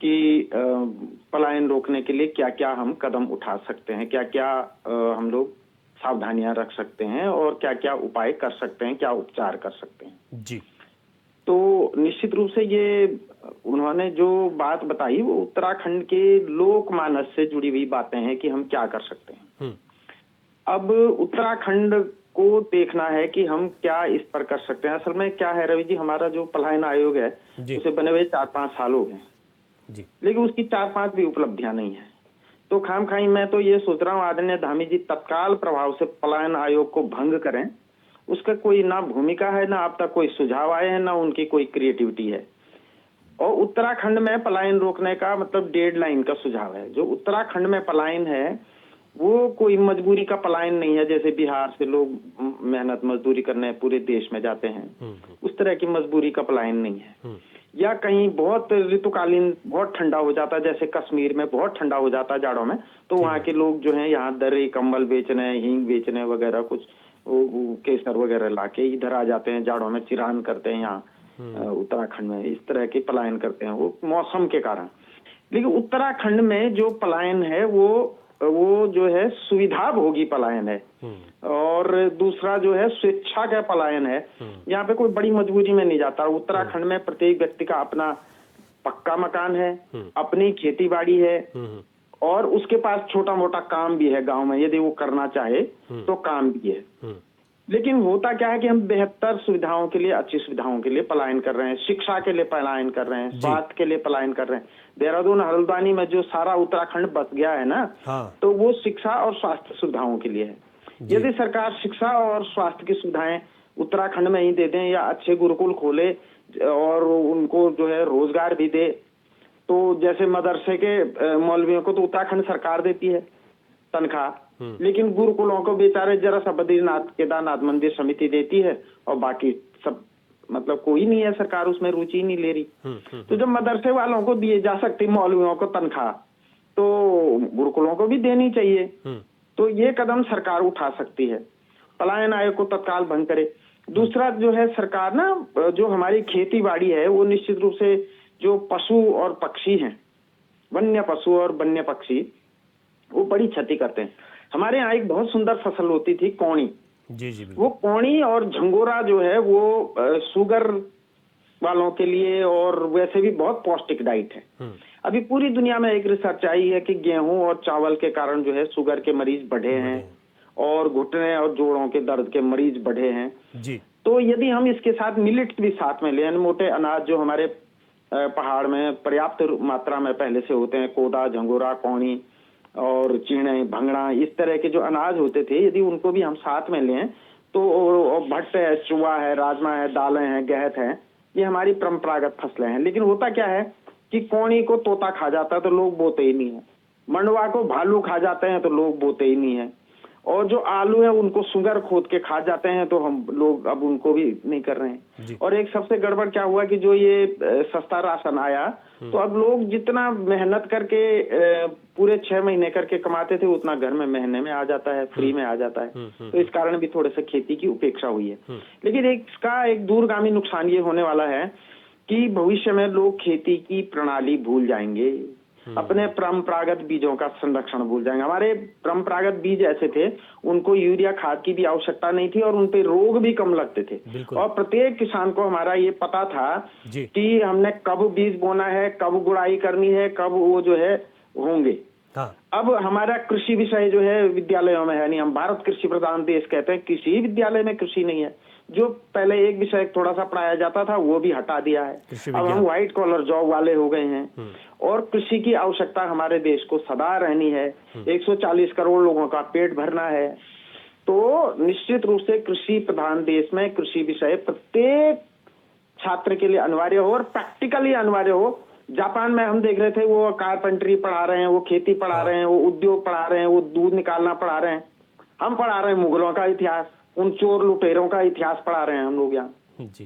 कि पलायन रोकने के लिए क्या क्या हम कदम उठा सकते हैं, क्या क्या हम लोग सावधानियां रख सकते हैं, और क्या क्या उपाय कर सकते हैं, क्या उपचार कर सकते हैं जी। तो निश्चित रूप से ये उन्होंने जो बात बताई वो उत्तराखंड के लोकमानस से जुड़ी हुई बातें हैं कि हम क्या कर सकते हैं। अब उत्तराखंड को देखना है कि हम क्या इस पर कर सकते हैं। असल में क्या है रवि जी, हमारा जो पलायन आयोग है उसे बने हुए 4-5 साल हो गए जी, लेकिन उसकी 4-5 भी उपलब्धियां नहीं है। तो खामखाई मैं तो ये सोच रहा हूँ आदरणीय धामी जी तत्काल प्रभाव से पलायन आयोग को भंग करें। उसका कोई ना भूमिका है, ना अब तक कोई सुझाव आए हैं, ना उनकी कोई क्रिएटिविटी है। और उत्तराखंड में पलायन रोकने का मतलब डेडलाइन का सुझाव है। जो उत्तराखंड में पलायन है वो कोई मजबूरी का पलायन नहीं है, जैसे बिहार से लोग मेहनत मजदूरी करने पूरे देश में जाते हैं, उस तरह की मजबूरी का पलायन नहीं है। या कहीं बहुत ऋतुकालीन बहुत ठंडा हो जाता है, जैसे कश्मीर में बहुत ठंडा हो जाता है जाड़ों में, तो वहाँ के लोग जो है यहाँ दर्रे कंबल बेचने, हींग बेचने वगैरह, कुछ केसर वगैरह लाके इधर आ जाते हैं, जाड़ों में चिरान करते हैं यहाँ उत्तराखंड में, इस तरह के पलायन करते हैं वो मौसम के कारण। लेकिन उत्तराखंड में जो पलायन है वो जो है सुविधा भोगी पलायन है, और दूसरा जो है स्वेच्छा का पलायन है। यहाँ पे कोई बड़ी मजबूरी में नहीं जाता। उत्तराखंड में प्रत्येक व्यक्ति का अपना पक्का मकान है, अपनी खेती बाड़ी है, और उसके पास छोटा मोटा काम भी है गांव में, यदि वो करना चाहे तो काम भी है। लेकिन होता क्या है कि हम बेहतर सुविधाओं के लिए, अच्छी सुविधाओं के लिए पलायन कर रहे हैं, शिक्षा के लिए पलायन कर रहे हैं, स्वास्थ्य के लिए पलायन कर रहे हैं। देहरादून हल्द्वानी में जो सारा उत्तराखंड बस गया है ना, हाँ। तो वो शिक्षा और स्वास्थ्य सुविधाओं के लिए है। यदि सरकार शिक्षा और स्वास्थ्य की सुविधाएं उत्तराखंड में ही दे दें या अच्छे गुरुकुल खोले और उनको जो है रोजगार भी दे, तो जैसे मदरसे के मौलवियों को तो उत्तराखंड सरकार देती है तनख्वाह, लेकिन गुरुकुलों को बेचारे जरा सा बद्रीनाथ केदारनाथ मंदिर समिति देती है और बाकी सब मतलब कोई नहीं है, सरकार उसमें रुचि नहीं ले रही। तो जब मदरसे वालों को दिए जा सकती मौलवियों को तनख्वाह, तो गुरुकुलों को भी देनी चाहिए। तो ये कदम सरकार उठा सकती है, पलायन आयोग को तत्काल भंग करे। दूसरा जो है, सरकार ना जो हमारी खेती बाड़ी है वो निश्चित रूप से जो पशु और पक्षी हैं, वन्य पशु और वन्य पक्षी, वो बड़ी क्षति करते हैं। हमारे यहाँ एक बहुत सुंदर फसल होती थी कौड़ी, जी जी वो कौड़ी और झंगोरा जो है वो शुगर वालों के लिए और वैसे भी बहुत पौष्टिक डाइट है। अभी पूरी दुनिया में एक रिसर्च आई है कि गेहूं और चावल के कारण जो है शुगर के मरीज बढ़े हैं और घुटने और जोड़ों के दर्द के मरीज बढ़े हैं जी। तो यदि हम इसके साथ मिलेट भी साथ में लें, मोटे अनाज जो हमारे पहाड़ में पर्याप्त मात्रा में पहले से होते हैं, कोदा, झंगोरा, कौड़ी और चीणे, भंगड़ा, इस तरह के जो अनाज होते थे, यदि उनको भी हम साथ में लें तो भट्ट है, चुआ है, राजमा है, दालें हैं, गहत है, ये हमारी परंपरागत फसलें हैं। लेकिन होता क्या है कि कौड़ी को तोता खा जाता है तो लोग बोते ही नहीं है, मंडवा को भालू खा जाते हैं तो लोग बोते ही नहीं है, और जो आलू है उनको सुगर खोद के खा जाते हैं तो हम लोग अब उनको भी नहीं कर रहे हैं। और एक सबसे गड़बड़ क्या हुआ कि जो ये सस्ता राशन आया तो अब लोग जितना मेहनत करके पूरे 6 महीने करके कमाते थे उतना घर में महीने में आ जाता है, फ्री में आ जाता है। तो इस कारण भी थोड़े से खेती की उपेक्षा हुई है। लेकिन इसका एक दूरगामी नुकसान ये होने वाला है कि भविष्य में लोग खेती की प्रणाली भूल जाएंगे, अपने परंपरागत बीजों का संरक्षण भूल जाएंगे। हमारे परंपरागत बीज ऐसे थे, उनको यूरिया खाद की भी आवश्यकता नहीं थी और उनपे रोग भी कम लगते थे, और प्रत्येक किसान को हमारा ये पता था कि हमने कब बीज बोना है, कब गुड़ाई करनी है, कब वो जो है होंगे। हाँ। अब हमारा कृषि विषय जो है विद्यालयों में है नहीं, हम भारत कृषि प्रधान देश कहते हैं, किसी विद्यालय में कृषि नहीं है। जो पहले एक विषय थोड़ा सा पढ़ाया जाता था वो भी हटा दिया है, अब हम व्हाइट कॉलर जॉब वाले हो गए हैं। और कृषि की आवश्यकता हमारे देश को सदा रहनी है, 140 करोड़ लोगों का पेट भरना है, तो निश्चित रूप से कृषि प्रधान देश में कृषि विषय प्रत्येक छात्र के लिए अनिवार्य हो और प्रैक्टिकली अनिवार्य हो। जापान में हम देख रहे थे वो कारपेंटरी पढ़ा रहे हैं, वो खेती पढ़ा रहे हैं, वो उद्योग पढ़ा रहे हैं, वो दूध निकालना पढ़ा रहे हैं। हम पढ़ा रहे हैं मुगलों का इतिहास, उन चोर लुटेरों का इतिहास पढ़ा रहे हैं हम लोग यहाँ जी।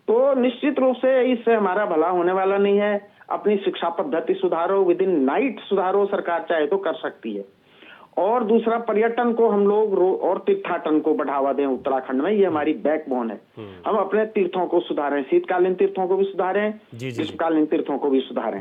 तो निश्चित रूप से इससे हमारा भला होने वाला नहीं है। अपनी शिक्षा पद्धति सुधारो, विद इन नाइट सुधारो, सरकार चाहे तो कर सकती है। और दूसरा, पर्यटन को हम लोग और तीर्थाटन को बढ़ावा दें उत्तराखंड में, ये हमारी बैकबोन है। हम अपने तीर्थों को सुधारें, शीतकालीन तीर्थों को भी सुधारें, ग्रीष्मकालीन तीर्थों को भी सुधारें,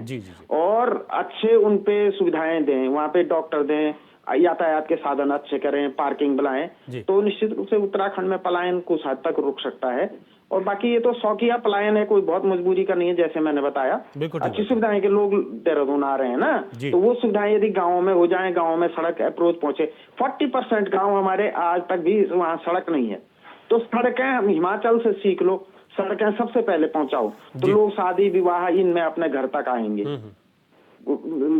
और अच्छे उन पे सुविधाएं दें, वहां पे डॉक्टर दें, यातायात के साधन अच्छे करें, पार्किंग बनाएं, तो निश्चित रूप से उत्तराखंड में पलायन कुछ हद तक रुक सकता है। और बाकी ये तो शौकिया पलायन है, कोई बहुत मजबूरी का नहीं है। जैसे मैंने बताया, अच्छी सुविधाएं के लोग देहरादून आ रहे हैं ना, तो वो सुविधाएं यदि गाँव में हो जाए, गाँव में सड़क अप्रोच पहुंचे, 40% गाँव हमारे आज तक भी वहाँ सड़क नहीं है, तो सड़कें हिमाचल से सीख लो, सड़कें सबसे पहले पहुंचाओ, तो लोग शादी विवाह इनमें अपने घर तक आएंगे,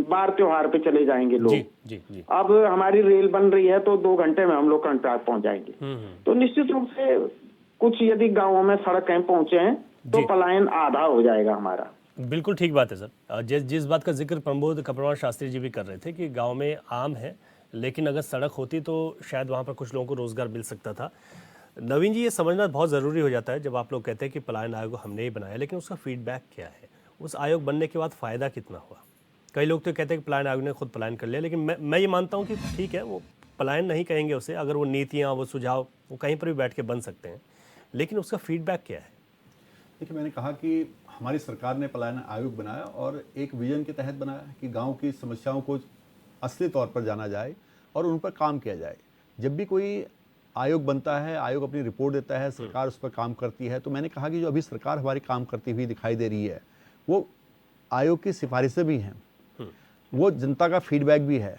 बार त्योहार पे चले जाएंगे लोग। अब हमारी रेल बन रही है तो 2 घंटे में हम लोग कंटाक पहुंच जाएंगे। तो निश्चित रूप से कुछ यदि गांवों में सड़कें पहुंचे हैं तो पलायन आधा हो जाएगा हमारा। बिल्कुल ठीक बात है सर। जिस बात का जिक्र प्रमोद कपरवार शास्त्री जी भी कर रहे थे कि गांव में आम है, लेकिन अगर सड़क होती तो शायद वहां पर कुछ लोगों को रोजगार मिल सकता था। नवीन जी, ये समझना बहुत ज़रूरी हो जाता है जब आप लोग कहते हैं कि पलायन आयोग हमने ही बनाया, लेकिन उसका फीडबैक क्या है, उस आयोग बनने के बाद फ़ायदा कितना हुआ। कई लोग तो कहते हैं कि पलायन आयोग ने खुद पलायन कर लिया, लेकिन मैं ये मानता हूँ कि ठीक है, वो पलायन नहीं कहेंगे उसे, अगर वो नीतियाँ, वो सुझाव, वो कहीं पर भी बैठ के बन सकते हैं, लेकिन उसका फीडबैक क्या है। देखिए, मैंने कहा कि हमारी सरकार ने पलायन आयोग बनाया और एक विजन के तहत बनाया कि गांव की समस्याओं को असली तौर पर जाना जाए और उन पर काम किया जाए। जब भी कोई आयोग बनता है, आयोग अपनी रिपोर्ट देता है, सरकार उस पर काम करती है, तो मैंने कहा कि जो अभी सरकार हमारी काम करती हुई दिखाई दे रही है, वो आयोग की सिफारिशें भी हैं, वो जनता का फीडबैक भी है,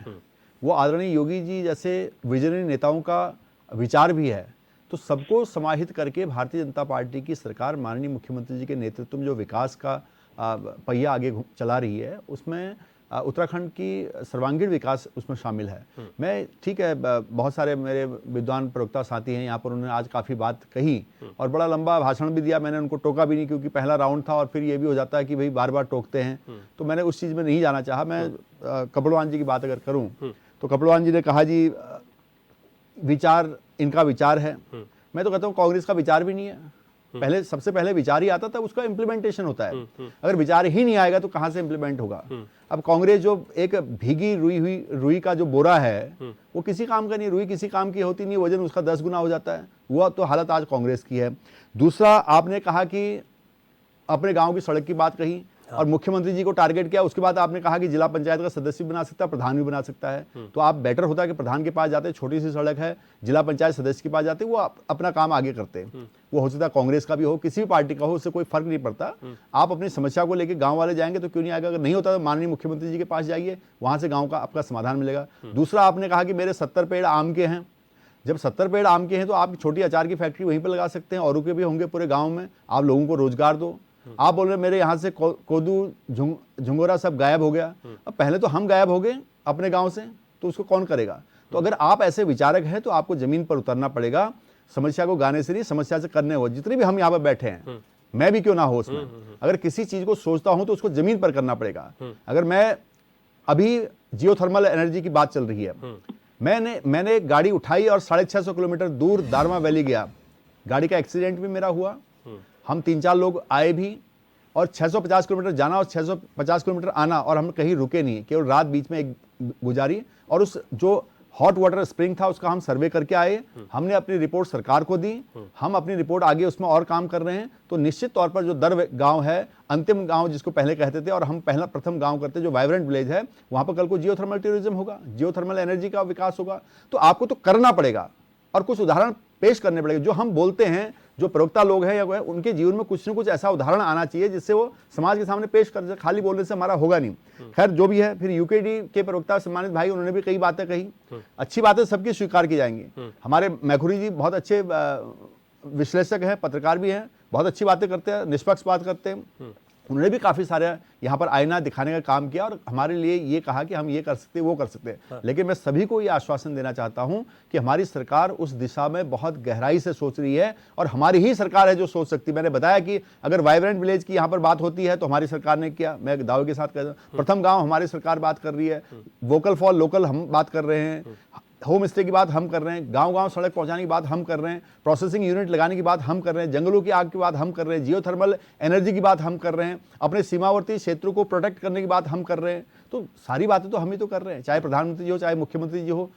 वो आदरणीय योगी जी जैसे विजनरी नेताओं का विचार भी है, तो सबको समाहित करके भारतीय जनता पार्टी की सरकार माननीय मुख्यमंत्री जी के नेतृत्व में जो विकास का पहिया आगे चला रही है, उसमें उत्तराखंड की सर्वांगीण विकास उसमें शामिल है। मैं ठीक है, बहुत सारे मेरे विद्वान प्रवक्ता साथी हैं यहाँ पर, उन्होंने आज काफ़ी बात कही और बड़ा लंबा भाषण भी दिया। मैंने उनको टोका भी नहीं, क्योंकि पहला राउंड था और फिर ये भी हो जाता है कि भाई बार बार टोकते हैं, तो मैंने उस चीज़ में नहीं जाना चाहा। मैं कपड़वान जी की बात अगर करूँ तो कपड़वान जी ने कहा जी विचार इनका विचार है। मैं तो कहता हूँ कांग्रेस का विचार भी नहीं है। पहले सबसे पहले विचार ही आता था, उसका इम्प्लीमेंटेशन होता है। अगर विचार ही नहीं आएगा तो कहां से इम्प्लीमेंट होगा। अब कांग्रेस जो एक भीगी रुई का जो बोरा है, वो किसी काम का नहीं, रुई किसी काम की होती नहीं, वजन उसका 10 गुना हो जाता है। वो तो हालत आज कांग्रेस की है। दूसरा, आपने कहा कि अपने गांव की सड़क की बात कही और मुख्यमंत्री जी को टारगेट किया। उसके बाद आपने कहा कि जिला पंचायत का सदस्य भी बना सकता है, प्रधान भी बना सकता है। तो आप बेटर होता है कि प्रधान के पास जाते, छोटी सी सड़क है, जिला पंचायत सदस्य के पास जाते, वो अपना काम आगे करते। वो हो सकता है कांग्रेस का भी हो, किसी भी पार्टी का हो, उससे कोई फर्क नहीं पड़ता। आप अपनी समस्या को लेकर गांव वाले जाएंगे तो क्यों नहीं आएगा। अगर नहीं होता तो माननीय मुख्यमंत्री जी के पास जाइए, वहां से गाँव का आपका समाधान मिलेगा। दूसरा, आपने कहा कि मेरे 70 पेड़ आम के हैं। जब 70 पेड़ आम के हैं तो आप छोटी अचार की फैक्ट्री वहीं पर लगा सकते हैं, औरों के भी होंगे पूरे गाँव में। आप लोगों को रोजगार दो। आप बोल रहे मेरे यहाँ से कोदू झुंगोरा सब गायब हो गया। अब पहले तो हम गायब हो गए अपने गांव से, तो उसको कौन करेगा। तो अगर आप ऐसे विचारक हैं तो आपको जमीन पर उतरना पड़ेगा। समस्या को गाने से नहीं, समस्या से करने हो। जितने भी हम यहाँ पर बैठे हैं, मैं भी क्यों ना हो उसमें, अगर किसी चीज को सोचता हूं तो उसको जमीन पर करना पड़ेगा। अगर मैं अभी जियोथर्मल एनर्जी की बात चल रही है, मैंने गाड़ी उठाई और 650 किलोमीटर दूर दारमा वैली गया। गाड़ी का एक्सीडेंट भी मेरा हुआ, हम 3-4 लोग आए भी, और 650 किलोमीटर जाना और 650 किलोमीटर आना, और हम कहीं रुके नहीं, केवल रात बीच में एक गुजारी। और उस जो हॉट वाटर स्प्रिंग था उसका हम सर्वे करके आए। हमने अपनी रिपोर्ट सरकार को दी, हम अपनी रिपोर्ट आगे उसमें और काम कर रहे हैं। तो निश्चित तौर पर जो दर गांव है, अंतिम गांव जिसको पहले कहते थे और हम प्रथम गांव करते, जो वाइब्रेंट विलेज है, वहां पर कल को जियोथर्मल टूरिज्म होगा, जियोथर्मल एनर्जी का विकास होगा। तो आपको तो करना पड़ेगा और कुछ उदाहरण पेश करने पड़ेंगे। जो हम बोलते हैं, जो प्रवक्ता लोग हैं या उनके जीवन में कुछ न कुछ ऐसा उदाहरण आना चाहिए जिससे वो समाज के सामने पेश कर। खाली बोलने से हमारा होगा नहीं। खैर जो भी है, फिर यूकेडी के प्रवक्ता सम्मानित भाई, उन्होंने भी कई बातें कही। अच्छी बातें सबकी स्वीकार की जाएंगी। हमारे मैखुरी जी बहुत अच्छे विश्लेषक हैं, पत्रकार भी हैं, बहुत अच्छी बातें करते हैं, निष्पक्ष बात करते हैं। उन्होंने भी काफ़ी सारे यहाँ पर आईना दिखाने का काम किया और हमारे लिए ये कहा कि हम ये कर सकते हैं, वो कर सकते हैं। लेकिन मैं सभी को ये आश्वासन देना चाहता हूँ कि हमारी सरकार उस दिशा में बहुत गहराई से सोच रही है और हमारी ही सरकार है जो सोच सकती है। मैंने बताया कि अगर वाइब्रेंट विलेज की यहाँ पर बात होती है तो हमारी सरकार ने किया, मैं दावे के साथ कहता हूँ। प्रथम गाँव हमारी सरकार बात कर रही है, वोकल फॉर लोकल हम बात कर रहे हैं, होम स्टे की बात हम कर रहे हैं, गांव-गांव सड़क पहुंचाने की बात हम कर रहे हैं, प्रोसेसिंग यूनिट लगाने की बात हम कर रहे हैं, जंगलों की आग की बात हम कर रहे हैं, जियोथर्मल एनर्जी की बात हम कर रहे हैं, अपने सीमावर्ती क्षेत्रों को प्रोटेक्ट करने की बात हम कर रहे हैं। तो सारी बातें तो हम ही तो कर रहे हैं, चाहे प्रधानमंत्री जी हो, चाहे मुख्यमंत्री जी हो,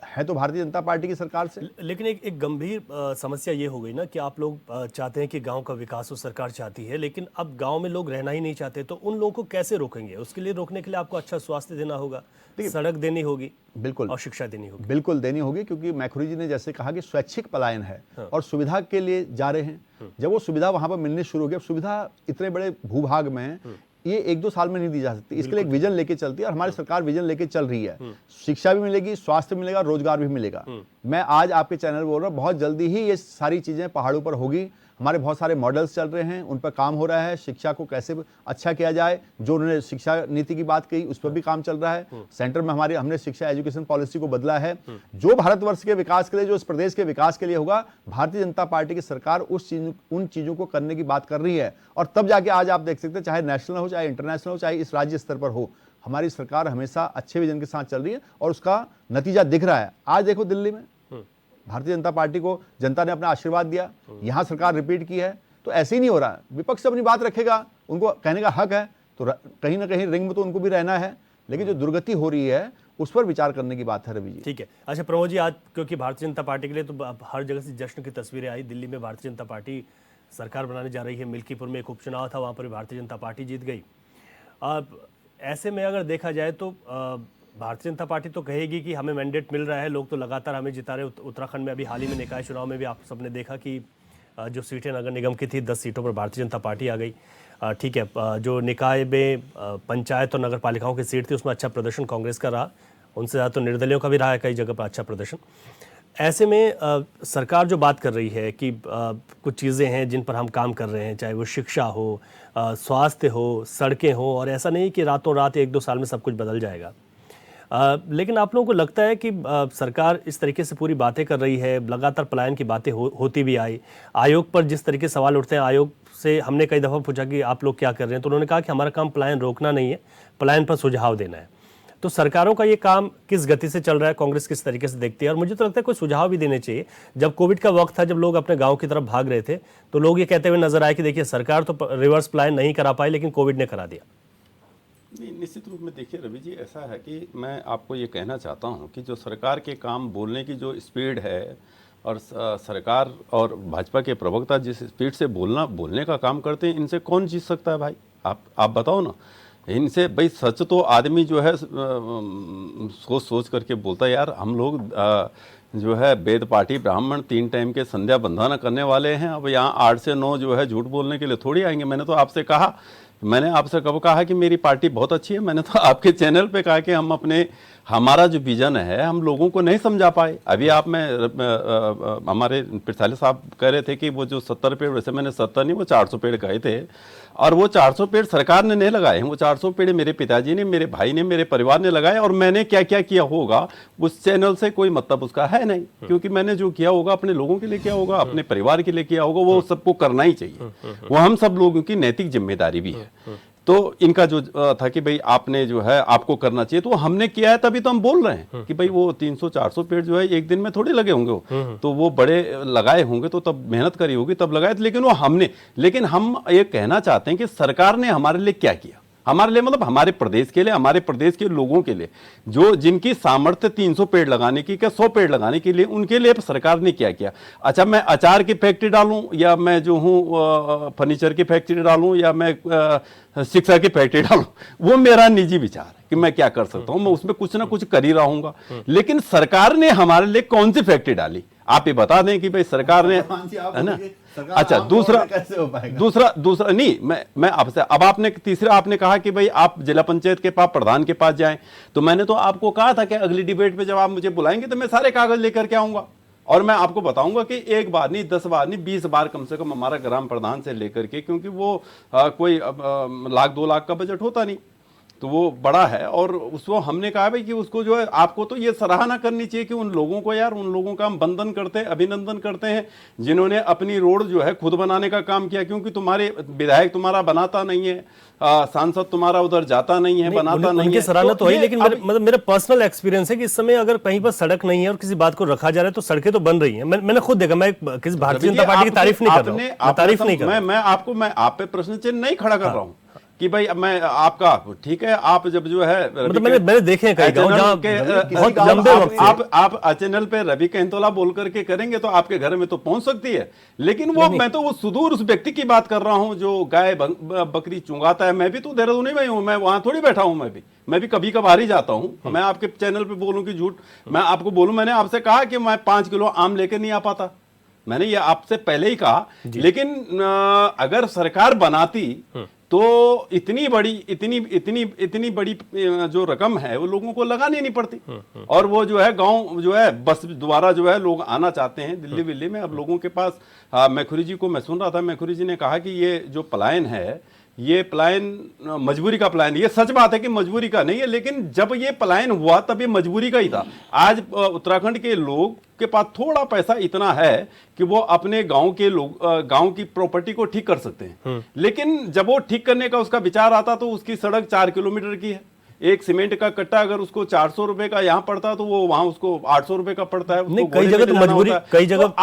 है तो भारतीय जनता पार्टी की सरकार से। लेकिन एक गंभीर समस्या ये हो गई ना कि आप लोग चाहते हैं कि गांव का विकास हो, सरकार चाहती है, लेकिन अब गांव में लोग रहना ही नहीं चाहते, तो उन लोगों को कैसे रोकेंगे? उसके लिए रोकने के लिए आपको अच्छा स्वास्थ्य देना होगा, सड़क देनी होगी, बिल्कुल, और शिक्षा देनी होगी। बिल्कुल देनी होगी, क्योंकि मैखुरी जी ने जैसे कहा कि स्वैच्छिक पलायन है और सुविधा के लिए जा रहे हैं। जब वो सुविधा वहां पर मिलनी शुरू हो गई, सुविधा इतने बड़े भूभाग में ये 1-2 साल में नहीं दी जा सकती। इसके लिए एक विजन लेके चलती है और हमारी सरकार विजन लेके चल रही है। शिक्षा भी मिलेगी, स्वास्थ्य मिलेगा, रोजगार भी मिलेगा। मैं आज आपके चैनल बोल रहा हूँ, बहुत जल्दी ही ये सारी चीजें पहाड़ों पर होगी। हमारे बहुत सारे मॉडल्स चल रहे हैं, उन पर काम हो रहा है। शिक्षा को कैसे अच्छा किया जाए, जो उन्होंने शिक्षा नीति की बात कही, उस पर भी काम चल रहा है। सेंटर में हमने शिक्षा एजुकेशन पॉलिसी को बदला है। जो भारतवर्ष के विकास के लिए, जो इस प्रदेश के विकास के लिए होगा, भारतीय जनता पार्टी की सरकार उन चीजों को करने की बात कर रही है। और तब जाके आज आप देख सकते हैं, चाहे नेशनल हो, चाहे इंटरनेशनल हो, चाहे इस राज्य स्तर पर हो, हमारी सरकार हमेशा अच्छे विजन के साथ चल रही है और उसका नतीजा दिख रहा है। आज देखो दिल्ली में भारतीय जनता पार्टी को जनता ने अपना आशीर्वाद दिया, यहां सरकार रिपीट की है। तो ऐसे ही नहीं हो रहा है। विपक्ष अपनी बात रखेगा, उनको कहने का हक है, तो कहीं ना कहीं रिंग में तो उनको भी रहना है, लेकिन जो दुर्गति हो रही है उस पर विचार करने की बात है। रवि जी, ठीक है। अच्छा प्रमोद जी, आज क्योंकि भारतीय जनता पार्टी के लिए तो हर जगह से जश्न की तस्वीरें आई। दिल्ली में भारतीय जनता पार्टी सरकार बनाने जा रही है, मिल्कीपुर में एक उपचुनाव था, वहाँ पर भारतीय जनता पार्टी जीत गई। अब ऐसे में अगर देखा जाए तो भारतीय जनता पार्टी तो कहेगी कि हमें मैंडेट मिल रहा है, लोग तो लगातार हमें जिता रहे। उत्तराखंड में अभी हाल ही में निकाय चुनाव में भी आप सबने देखा कि जो सीटें नगर निगम की थी, 10 सीटों पर भारतीय जनता पार्टी आ गई। ठीक है, जो निकाय में पंचायत और नगर पालिकाओं की सीट थी उसमें अच्छा प्रदर्शन कांग्रेस का रहा, उनसे ज़्यादा तो निर्दलियों का भी रहा है कई जगह पर अच्छा प्रदर्शन। ऐसे में सरकार जो बात कर रही है कि कुछ चीज़ें हैं जिन पर हम काम कर रहे हैं, चाहे वो शिक्षा हो, स्वास्थ्य हो, सड़कें हो, और ऐसा नहीं कि रातों रात 1-2 साल में सब कुछ बदल जाएगा। लेकिन आप लोगों को लगता है कि सरकार इस तरीके से पूरी बातें कर रही है, लगातार पलायन की बातें होती भी आई, आयोग पर जिस तरीके से सवाल उठते हैं, आयोग से हमने कई दफ़ा पूछा कि आप लोग क्या कर रहे हैं, तो उन्होंने कहा कि हमारा काम पलायन रोकना नहीं है, पलायन पर सुझाव देना है। तो सरकारों का ये काम किस गति से चल रहा है, कांग्रेस किस तरीके से देखती है? और मुझे तो लगता है कोई सुझाव भी देने चाहिए। जब कोविड का वक्त था, जब लोग अपने गांव की तरफ भाग रहे थे, तो लोग ये कहते हुए नजर आए कि देखिए सरकार तो रिवर्स पलायन नहीं करा पाई, लेकिन कोविड ने करा दिया। नहीं, निश्चित रूप में देखिए रवि जी, ऐसा है कि मैं आपको ये कहना चाहता हूँ कि जो सरकार के काम बोलने की जो स्पीड है, और सरकार और भाजपा के प्रवक्ता जिस स्पीड से बोलने का काम करते हैं, इनसे कौन जीत सकता है भाई? आप बताओ ना। इनसे भाई सच तो आदमी जो है सोच करके बोलता है। यार हम लोग जो है वेद पाठी ब्राह्मण 3 टाइम के संध्या बंधना करने वाले हैं। अब यहाँ 8 से 9 जो है झूठ बोलने के लिए थोड़ी आएंगे। मैंने आपसे कब कहा कि मेरी पार्टी बहुत अच्छी है? मैंने तो आपके चैनल पे कहा कि हमारा जो विजन है हम लोगों को नहीं समझा पाए। अभी हमारे पिरसाले साहब कह रहे थे कि वो जो 70 पेड़, वैसे मैंने 70 नहीं, वो 400 पेड़ कहे थे, और वो 400 पेड़ सरकार ने नहीं लगाए हैं। वो 400 पेड़ मेरे पिताजी ने, मेरे भाई ने, मेरे परिवार ने लगाए, और मैंने क्या क्या किया होगा उस चैनल से कोई मतलब उसका है नहीं, क्योंकि मैंने जो किया होगा अपने लोगों के लिए किया होगा, अपने परिवार के लिए किया होगा, वो सबको करना ही चाहिए। वो हम सब लोगों की नैतिक जिम्मेदारी भी है। तो इनका जो था कि भाई आपने जो है आपको करना चाहिए, तो हमने किया है, तभी तो हम बोल रहे हैं कि भाई वो 300-400 पेड़ जो है एक दिन में थोड़ी लगे होंगे, तो वो बड़े लगाए होंगे, तो तब मेहनत करी होगी तब लगाए, लेकिन हम ये कहना चाहते हैं कि सरकार ने हमारे लिए क्या किया, हमारे लिए मतलब हमारे प्रदेश के लिए, हमारे प्रदेश के लोगों के लिए, जो जिनकी सामर्थ्य 300 पेड़ लगाने की, क्या 100 पेड़ लगाने के लिए, उनके लिए सरकार ने क्या किया। अच्छा, मैं अचार की फैक्ट्री डालूं, या मैं जो हूं फर्नीचर की फैक्ट्री डालूं, या मैं शिक्षा की फैक्ट्री डालूं, वो मेरा निजी विचार है कि मैं क्या कर सकता हूं। मैं उसमें कुछ ना कुछ कर ही रहूंगा। लेकिन सरकार ने हमारे लिए कौन सी फैक्ट्री डाली, आप ये बता दें कि भाई सरकार ने, है ना। अच्छा, दूसरा नहीं, मैं आपसे, अब आपने तीसरा आपने कहा कि भाई आप जिला पंचायत के पास प्रधान के पास जाएं, तो मैंने तो आपको कहा था कि अगली डिबेट पे जब आप मुझे बुलाएंगे तो मैं सारे कागज लेकर के आऊंगा, और मैं आपको बताऊंगा कि 1 बार नहीं, 10 बार नहीं, 20 बार कम से कम हमारा ग्राम प्रधान से लेकर के, क्योंकि वो कोई 1 लाख 2 लाख का बजट होता नहीं, तो वो बड़ा है। और उसको हमने कहा भाई कि उसको जो है आपको तो ये सराहना करनी चाहिए कि उन लोगों का हम वंदन करते हैं, अभिनंदन करते हैं, जिन्होंने अपनी रोड जो है खुद बनाने का काम किया, क्योंकि तुम्हारे विधायक तुम्हारा बनाता नहीं है, सांसद तुम्हारा उधर जाता नहीं है, बनाता नहीं है। सराहना तो है, लेकिन मतलब मेरा पर्सनल एक्सपीरियंस है कि इस समय अगर कहीं पर सड़क नहीं है और किसी बात को रखा जा रहा है, तो सड़कें तो बन रही हैं। मैंने खुद देखा, मैं किसी भारतीय जनता पार्टी की तारीफ नहीं कर रहा हूं, मैं आप पे प्रश्न चिन्ह नहीं खड़ा कर रहा हूं कि भाई मैं आपका, ठीक है, आप जब जो है मतलब मैंने देखे हैं कई गांव जहां बहुत लंबे वक्त आप चैनल पे रवि कहतोला बोल करके करेंगे तो आपके घर में तो पहुंच सकती है, लेकिन मैं तो वो सुदूर उस व्यक्ति की बात कर रहा हूं जो गाय बकरी चुंगाता है। मैं भी तो देहरादून में हूं, मैं वहां थोड़ी बैठा हूं, मैं भी कभी कभार ही जाता हूं। मैं आपके चैनल पे बोलूं कि झूठ, मैं आपको बोलूं, मैंने आपसे कहा कि मैं 5 किलो आम लेकर नहीं आ पाता, मैंने ये आपसे पहले ही कहा। लेकिन अगर सरकार बनाती तो इतनी बड़ी जो रकम है वो लोगों को लगानी नहीं पड़ती, और वो जो है गांव जो है बस द्वारा जो है लोग आना चाहते हैं दिल्ली में। अब लोगों के पास मैखुरी जी को मैं सुन रहा था, मैखुरी जी ने कहा कि ये जो पलायन है, ये पलायन मजबूरी का पलायन, ये सच बात है कि मजबूरी का नहीं है, लेकिन जब ये पलायन हुआ तब ये मजबूरी का ही था। आज उत्तराखंड के लोग के पास थोड़ा पैसा इतना है कि वो अपने गांव की प्रॉपर्टी को ठीक कर सकते हैं, लेकिन जब वो ठीक करने का उसका विचार आता तो उसकी सड़क 4 किलोमीटर की है। एक सीमेंट का कट्टा अगर उसको 400 रुपए का यहाँ पड़ता है तो वो वहां उसको 800 रुपए का पड़ता है। नहीं, कई जगह तो मजबूरी, कई जगह तो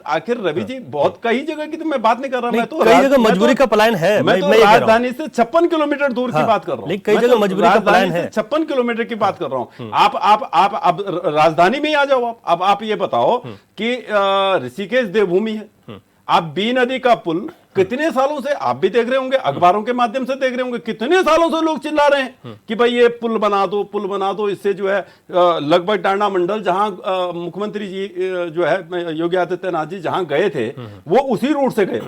आखिर रवि जी बहुत कई जगह की तो मैं बात नहीं कर रहा, मैं तो कई जगह मजबूरी का पलायन है। मैं तो राजधानी से 56 किलोमीटर दूर की बात कर रहा हूँ, कई जगह मजबूरी का पलायन है, 56 किलोमीटर की बात कर रहा हूँ। आप अब राजधानी में ही आ जाओ। अब आप ये बताओ कि ऋषिकेश देवभूमि है, आप बी नदी का पुल कितने सालों से आप भी देख रहे होंगे, अखबारों के माध्यम से देख रहे होंगे, कितने सालों से लोग चिल्ला रहे हैं कि भाई ये पुल बना दो। इससे जो है लगभग टांडा मंडल जहां मुख्यमंत्री जी जो है योगी आदित्यनाथ जी जहां गए थे वो उसी रूट से गए,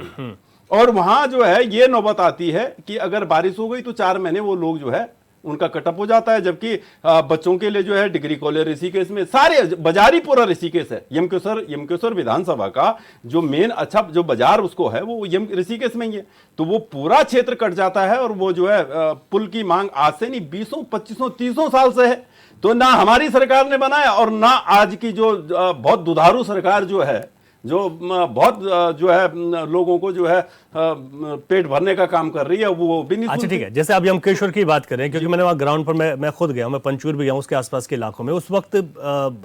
और वहां जो है ये नौबत आती है कि अगर बारिश हो गई तो 4 महीने वो लोग जो है उनका कटअप हो जाता है। जबकि बच्चों के लिए जो है डिग्री कॉलेज ऋषिकेश में, सारे बाजार ही पूरा ऋषिकेश है। यमकेश्वर विधानसभा का जो मेन अच्छा जो बाजार उसको है वो ऋषिकेश में ही है। तो वो पूरा क्षेत्र कट जाता है और वो जो है पुल की मांग आज से नहीं 20, 25, 30 साल से है। तो ना हमारी सरकार ने बनाया और ना आज की जो बहुत दुधारू सरकार जो है, जो बहुत जो है लोगों को जो है पेट भरने का काम कर रही है, वो भी नहीं। अच्छा ठीक है, जैसे आप यमकेश्वर की बात करें, क्योंकि मैंने वहाँ ग्राउंड पर मैं खुद गया हूँ, मैं पंचूर भी गया हूँ, उसके आसपास के इलाकों में उस वक्त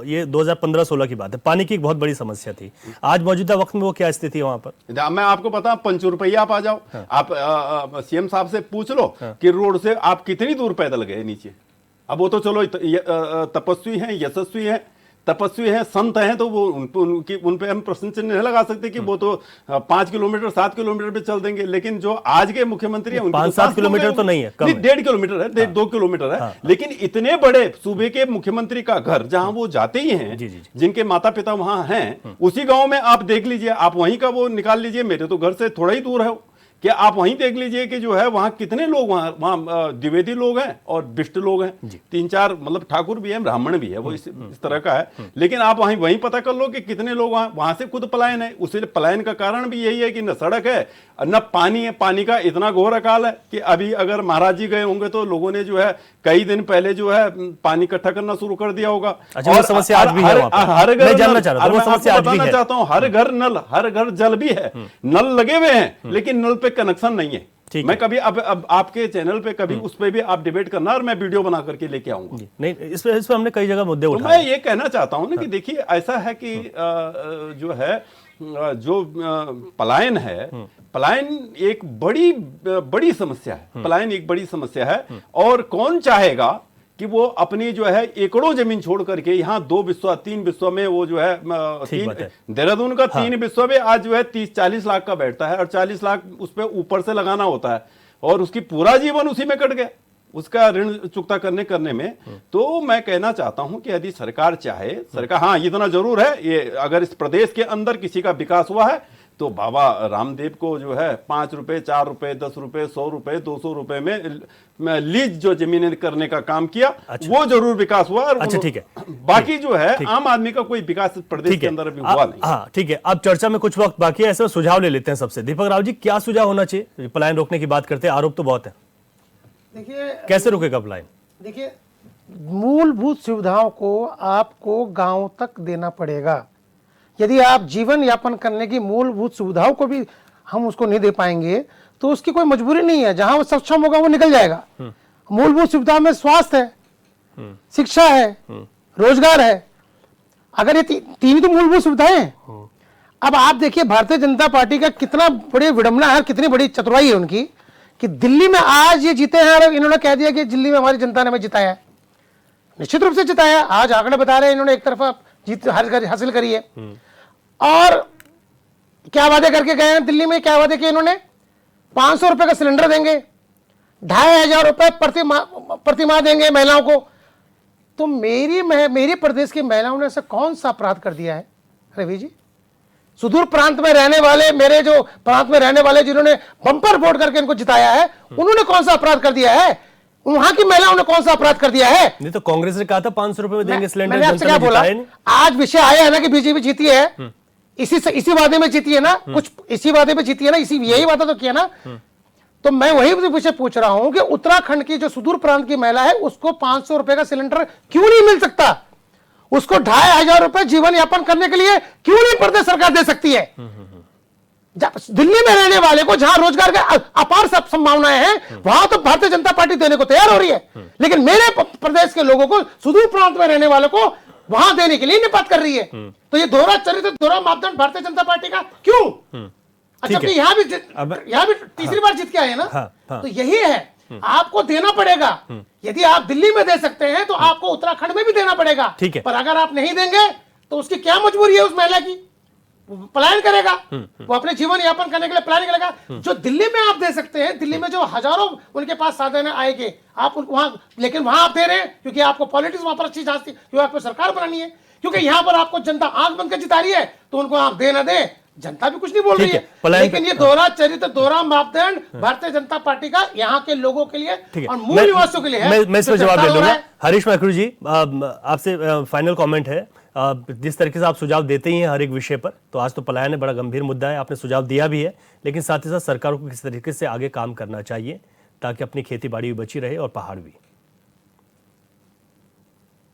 ये 2015-16 की बात है, पानी की एक बहुत बड़ी समस्या थी। आज मौजूदा वक्त में वो क्या स्थिति है वहाँ पर? मैं आपको पता, पंचूरपैया आप आ जाओ, आप सीएम साहब से पूछ लो कि रोड से आप कितनी दूर पैदल गए नीचे। अब वो तो चलो तपस्वी हैं, यशस्वी हैं, तपस्वी हैं, संत हैं, तो वो उन पे हम प्रश्न चिन्ह नहीं लगा सकते कि वो तो 5 किलोमीटर 7 किलोमीटर पे चल देंगे। लेकिन जो आज के मुख्यमंत्री हैं 5-7 किलोमीटर तो नहीं है, 1.5 किलोमीटर है, 2 किलोमीटर है। लेकिन इतने बड़े सूबे के मुख्यमंत्री का घर जहां वो जाते ही हैं, जिनके माता पिता वहां हैं, उसी गांव में आप देख लीजिए, आप वहीं का वो निकाल लीजिए, मेरे तो घर से थोड़ा ही दूर है कि आप वहीं देख लीजिए कि जो है वहां कितने लोग, वहां द्विवेदी लोग हैं और बिष्ट लोग हैं, 3-4 मतलब ठाकुर भी है, ब्राह्मण भी है, वो इस तरह का है। लेकिन आप वहीं पता कर लो कि कितने लोग वहां से खुद पलायन है। उसी पलायन का कारण भी यही है कि न सड़क है न पानी है। पानी का इतना घोर अकाल है कि अभी अगर महाराज जी गए होंगे तो लोगों ने जो है कई दिन पहले जो है पानी इकट्ठा करना शुरू कर दिया होगा। और समस्या आज भी है वहां पर। हर घर जानना चाह रहा हूं, वो समस्या आज भी है। चाहता हूं, हर घर नल, हर घर जल भी है, नल लगे हुए हैं, लेकिन नल पे कनेक्शन नहीं है। मैं कभी अब आपके चैनल पे कभी उस पे भी आप डिबेट करना और मैं वीडियो बना करके लेके आऊंगा। नहीं, इस पे हमने कई जगह मुद्दे उठाए। मैं ये कहना चाहता हूं ना कि देखिए ऐसा है कि जो है जो पलायन है, पलायन एक बड़ी समस्या है। पलायन एक बड़ी समस्या है और कौन चाहेगा कि वो अपनी जो है एकड़ों जमीन छोड़ करके यहाँ 2 बिस्वा 3 बिस्वा में वो जो है देहरादून का 3 बिस्वा में आज जो है 30-40 लाख का बैठता है और 40 लाख उस पर ऊपर से लगाना होता है और उसकी पूरा जीवन उसी में कट गया, उसका ऋण चुकता करने में। तो मैं कहना चाहता हूं कि यदि सरकार चाहे, सरकार, हाँ इतना जरूर है, ये अगर इस प्रदेश के अंदर किसी का विकास हुआ है तो बाबा रामदेव को जो है 5 रुपए 4 रुपए 10 रुपए 100 रुपए 200 रुपए में लीज जो जमीनें करने का काम किया, वो जरूर विकास हुआ। अच्छा ठीक है, बाकी जो है आम आदमी का कोई विकास प्रदेश के अंदर अभी हुआ नहीं। हाँ ठीक है, अब चर्चा में कुछ वक्त बाकी है, ऐसे सुझाव ले लेते हैं सबसे। दीपक राव जी, क्या सुझाव होना चाहिए? पलायन रोकने की बात करते हैं, आरोप तो बहुत है, देखिए कैसे रुकेगा पलायन? देखिए, मूलभूत सुविधाओं को आपको गांव तक देना पड़ेगा। यदि आप जीवन यापन करने की मूलभूत सुविधाओं को भी हम उसको नहीं दे पाएंगे तो उसकी कोई मजबूरी नहीं है, जहां वो सक्षम होगा वो निकल जाएगा। मूलभूत सुविधा में स्वास्थ्य है, शिक्षा है, रोजगार है। अगर ये तीन ही तो मूलभूत सुविधाएं हैं। अब आप देखिए भारतीय जनता पार्टी का कितना बड़ी विडंबना है, कितनी बड़ी चतुराई है उनकी कि दिल्ली में आज ये जीते हैं और इन्होंने कह दिया कि दिल्ली में हमारी जनता ने हमें जिताया है। निश्चित रूप से जिताया, आज आंकड़े बता रहे हैं इन्होंने एक तरफा जीत हासिल करी है। और क्या वादे करके गए हैं दिल्ली में? क्या वादे किए इन्होंने? 500 रुपए का सिलेंडर देंगे, 2500 रुपए प्रति माह देंगे महिलाओं को। तो मेरी प्रदेश की महिलाओं ने ऐसा कौन सा अपराध कर दिया है रवि जी? सुदूर प्रांत में रहने वाले, मेरे जो प्रांत में रहने वाले जिन्होंने बम्पर वोट करके इनको जिताया है, उन्होंने कौन सा अपराध कर दिया है? वहां की महिलाओं ने कौन सा अपराध कर दिया है? नहीं तो कांग्रेस ने कहा था 500 रुपए में देंगे सिलेंडर। मैंने आपसे क्या बोला? आज विषय आया है ना कि बीजेपी जीती है, इसी वादे में जीती है ना, कुछ इसी वादे में जीती है ना, यही वादा तो किया ना। तो मैं वही विषय पूछ रहा हूं कि उत्तराखंड की जो सुदूर प्रांत की महिला है उसको 500 रुपए का सिलेंडर क्यों नहीं मिल सकता? उसको 2500 रुपए जीवन यापन करने के लिए क्यों नहीं प्रदेश सरकार दे सकती है? दिल्ली में रहने वाले को जहां रोजगार का अपार संभावनाएं हैं वहां तो भारतीय जनता पार्टी देने को तैयार हो रही है, लेकिन मेरे प्रदेश के लोगों को, सुदूर प्रांत में रहने वालों को वहां देने के लिए निपात कर रही है। तो ये दोहरा चरित्र, दोहरा मापदंड भारतीय जनता पार्टी का क्यों? अच्छा, यहां भी तीसरी बार जीत के आए ना। तो यही है, आपको देना पड़ेगा। यदि आप दिल्ली में दे सकते हैं तो आपको उत्तराखंड में भी देना पड़ेगा। पर अगर आप नहीं देंगे तो उसकी क्या मजबूरी है उस महिला की? पलायन करेगा, वो अपने जीवन यापन करने के लिए पलायन करेगा। जो दिल्ली में आप दे सकते हैं, दिल्ली में जो हजारों उनके पास साधन आएंगे आप वहां, लेकिन वहां आप दे रहे हैं क्योंकि आपको पॉलिटिक्स वहां पर अच्छी जाती है, क्योंकि आपको सरकार बनानी है, क्योंकि यहां पर आपको जनता आंख बंद कर जिता रही है। तो उनको आप दे ना दे, जनता भी कुछ नहीं बोल रही ठीक है, है, पलायन लेकिन ये दोहरा चरित्र, दोहरा मापदंड भारतीय जनता पार्टी का यहाँ के लोगों के लिए ठीक है, और मूल निवासियों के लिए है। मैं इस जो पर जवाब चर्चा दे हो रहा दूंगा। है। हरीश मैक्रू जी, आपसे फाइनल कमेंट है। जिस तरीके से आप सुझाव देते ही हैं हर एक विषय पर, तो आज तो पलायन है, बड़ा गंभीर मुद्दा है, आपने सुझाव दिया भी है, लेकिन साथ ही साथ सरकार को किस तरीके से आगे काम करना चाहिए ताकि अपनी खेती बाड़ी भी बची रहे और पहाड़ भी।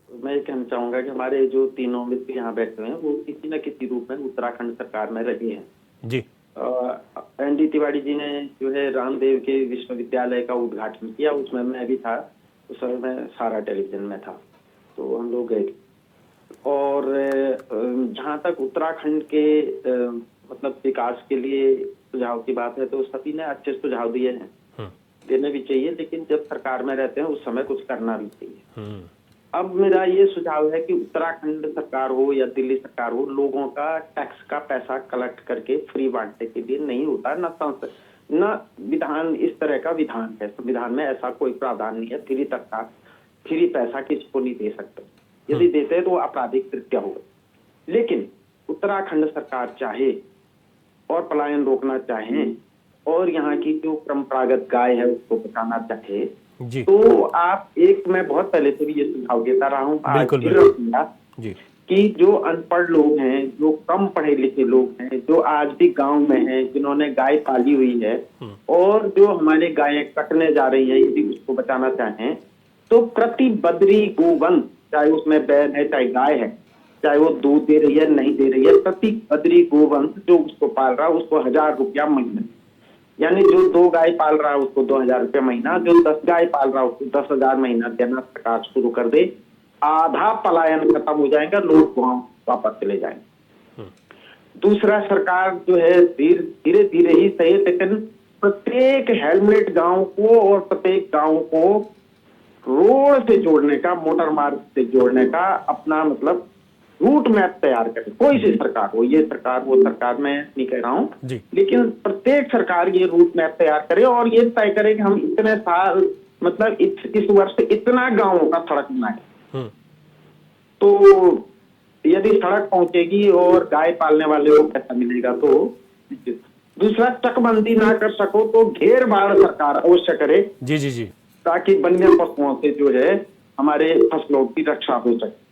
मैं ये कहना चाहूंगा कि हमारे जो तीनों मित्र यहाँ बैठे हुए हैं वो किसी न किसी रूप में उत्तराखंड सरकार में रहे हैं। जी। एनडी तिवारी जी ने जो है रामदेव के विश्वविद्यालय का उद्घाटन किया, उसमें मैं भी था, उस समय मैं सारा टेलीविजन में था, तो हम लोग गए थे। और जहाँ तक उत्तराखंड के मतलब विकास के लिए सुझाव की बात है, तो सभी ने अच्छे सुझाव दिए हैं, देने भी चाहिए, लेकिन जब सरकार में रहते हैं उस समय कुछ करना भी चाहिए। अब मेरा ये सुझाव है कि उत्तराखंड सरकार हो या दिल्ली सरकार हो, लोगों का टैक्स का पैसा कलेक्ट करके फ्री बांटने के लिए नहीं होता, न विधान इस तरह का विधान है, संविधान में ऐसा कोई प्रावधान नहीं है फ्री सरकार फ्री पैसा किसी को नहीं दे सकते, यदि देते हैं तो आपराधिक कृत्य होगा। लेकिन उत्तराखंड सरकार चाहे और पलायन रोकना चाहे और यहाँ की जो परंपरागत गाय है उसको बचाना चाहे, जी। तो आप मैं बहुत पहले से भी ये सुझाव देता रहा हूँ, आज बिल्कुल, भी बिल्कुल। रखूंगा जी। कि जो अनपढ़ लोग हैं, जो कम पढ़े लिखे लोग हैं, जो आज भी गांव में हैं, जिन्होंने गाय पाली हुई है और जो हमारे गायें कटने जा रही हैं, यदि उसको बचाना चाहें तो प्रति बद्री गोवंश, चाहे उसमें बैल है चाहे गाय है, चाहे वो दूध दे रही है नहीं दे रही है, प्रति बद्री गोवंश जो उसको पाल रहा है उसको 1000 रुपया महीना, यानी जो 2 गाय पाल रहा है उसको 2000 रुपया महीना, जो 10 गाय पाल रहा है उसको 10,000 महीना देना सरकार शुरू कर दे, आधा पलायन खत्म हो जाएगा, लोग गांव वापस चले जाएंगे। दूसरा, सरकार जो है धीरे धीरे ही सही, लेकिन प्रत्येक हेलमेट गांव को और प्रत्येक गांव को रोड से जोड़ने का, मोटर मार्ग से जोड़ने का अपना मतलब रूट मैप तैयार करे, कोई सी सरकार हो, ये सरकार वो सरकार, मैं नहीं कह रहा हूँ, लेकिन प्रत्येक सरकार ये रूट मैप तैयार करे और ये तय करे कि हम इतने साल मतलब इस वर्ष इतना गांवों का सड़क बनाए। तो यदि सड़क पहुंचेगी और गाय पालने वाले को पैसा मिलेगा तो। दूसरा, चकबंदी ना कर सको तो घेर बाढ़ सरकार अवश्य करे, जी जी जी, ताकि वन्य पशुओं से जो है हमारे फसलों की रक्षा हो सके।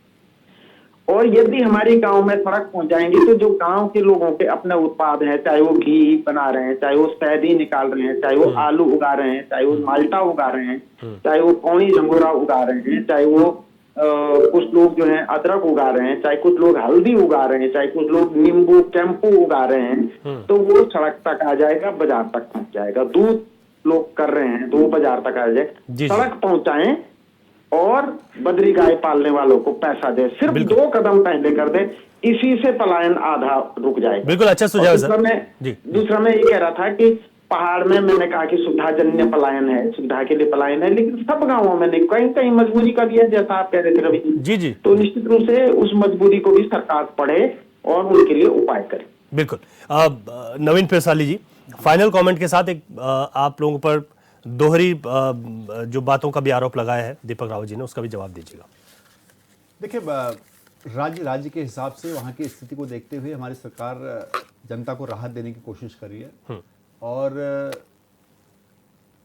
और यदि हमारे गांव में सड़क पहुंच जाएंगी तो जो गांव के लोगों के अपने उत्पाद हैं, चाहे वो घी बना रहे हैं, चाहे वो शहदी निकाल रहे हैं, चाहे वो आलू उगा रहे हैं, चाहे वो माल्टा उगा रहे हैं, चाहे वो पौनी झंगोरा उगा रहे हैं, चाहे वो कुछ लोग जो है अदरक उगा रहे हैं, चाहे कुछ लोग हल्दी उगा रहे हैं, चाहे कुछ लोग नींबू कैंपू उगा रहे हैं, तो वो सड़क तक आ जाएगा, बाजार तक पहुंच जाएगा। दूध लोग कर रहे हैं तो वो बाजार तक आ जाएगा। सड़क पहुंचाएं और बद्री गाय पालने वालों को पैसा दे, सिर्फ 2 कदम पहले कर दे, इसी से पलायन आधा रुक जाएगा। बिल्कुल अच्छा सुझाव सर। दूसरा मैं ये कह रहा था कि पहाड़ में मैंने कहा कि सुविधाजन्य पलायन है, सुविधा के लिए पलायन है, लेकिन सब गांवों में नहीं, कहीं कहीं मजबूरी का भी है, जैसा आप कह रहे थे रवि जी जी, तो निश्चित रूप से उस मजबूरी को भी सरकार पढ़े और उनके लिए उपाय करे। बिल्कुल। नवीन पेरसाली जी, फाइनल कमेंट के साथ एक आप लोगों पर दोहरी जो बातों का भी आरोप लगाया है दीपक रावत जी ने, उसका भी जवाब दीजिएगा। देखिए, राज्य के हिसाब से वहाँ की स्थिति को देखते हुए हमारी सरकार जनता को राहत देने की कोशिश कर रही है। और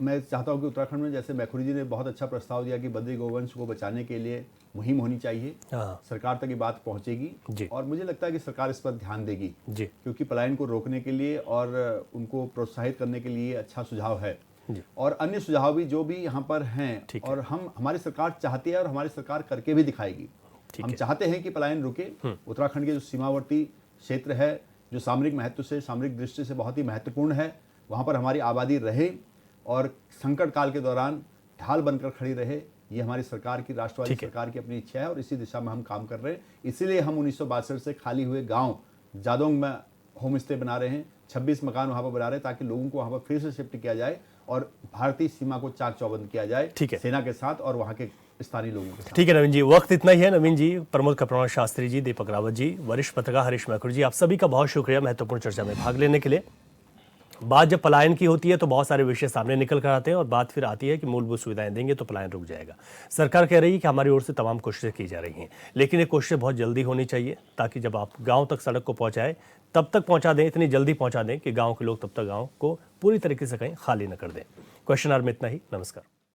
मैं चाहता हूँ कि उत्तराखंड में, जैसे मैखुरी जी ने बहुत अच्छा प्रस्ताव दिया कि बद्री गोवंश को बचाने के लिए मुहिम होनी चाहिए, सरकार तक ये बात पहुँचेगी और मुझे लगता है कि सरकार इस पर ध्यान देगी, क्योंकि पलायन को रोकने के लिए और उनको प्रोत्साहित करने के लिए अच्छा सुझाव है। और अन्य सुझाव भी जो भी यहाँ पर हैं, और हमारी सरकार चाहती है और हमारी सरकार करके भी दिखाएगी। हम चाहते हैं कि पलायन रुके। उत्तराखंड के जो सीमावर्ती क्षेत्र है, जो सामरिक महत्व से, सामरिक दृष्टि से बहुत ही महत्वपूर्ण है, वहाँ पर हमारी आबादी रहे और संकट काल के दौरान ढाल बनकर खड़ी रहे, ये हमारी सरकार की, राष्ट्रवादी सरकार की अपनी इच्छा है और इसी दिशा में हम काम कर रहे हैं। इसीलिए हम 1962 से खाली हुए गाँव जादोंग में होम स्टे बना रहे हैं, 26 मकान वहाँ पर बना रहे हैं, ताकि लोगों को वहाँ पर फिर से शिफ्ट किया जाए और भारतीय सीमा को चाक चौबंद किया जाए, सेना के साथ और वहाँ के स्थानीय लोगों के साथ। ठीक है नवीन जी, वक्त इतना ही है। नवीन जी, प्रमोद कपड़वाल शास्त्री जी, दीपक रावत जी, वरिष्ठ पत्रकार हरीश मैखुर जी, आप सभी का बहुत शुक्रिया महत्वपूर्ण चर्चा में भाग लेने के लिए। बात जब पलायन की होती है तो बहुत सारे विषय सामने निकल कर आते हैं और बात फिर आती है कि मूलभूत सुविधाएं देंगे तो पलायन रुक जाएगा। सरकार कह रही है कि हमारी ओर से तमाम कोशिशें की जा रही हैं, लेकिन ये कोशिशें बहुत जल्दी होनी चाहिए ताकि जब आप गांव तक सड़क को पहुंचाए तब तक पहुंचा दें, इतनी जल्दी पहुंचा दें कि गांव के लोग तब तक गांव को पूरी तरीके से कहीं खाली न कर दें। क्वेश्चन आवर में इतना ही। नमस्कार।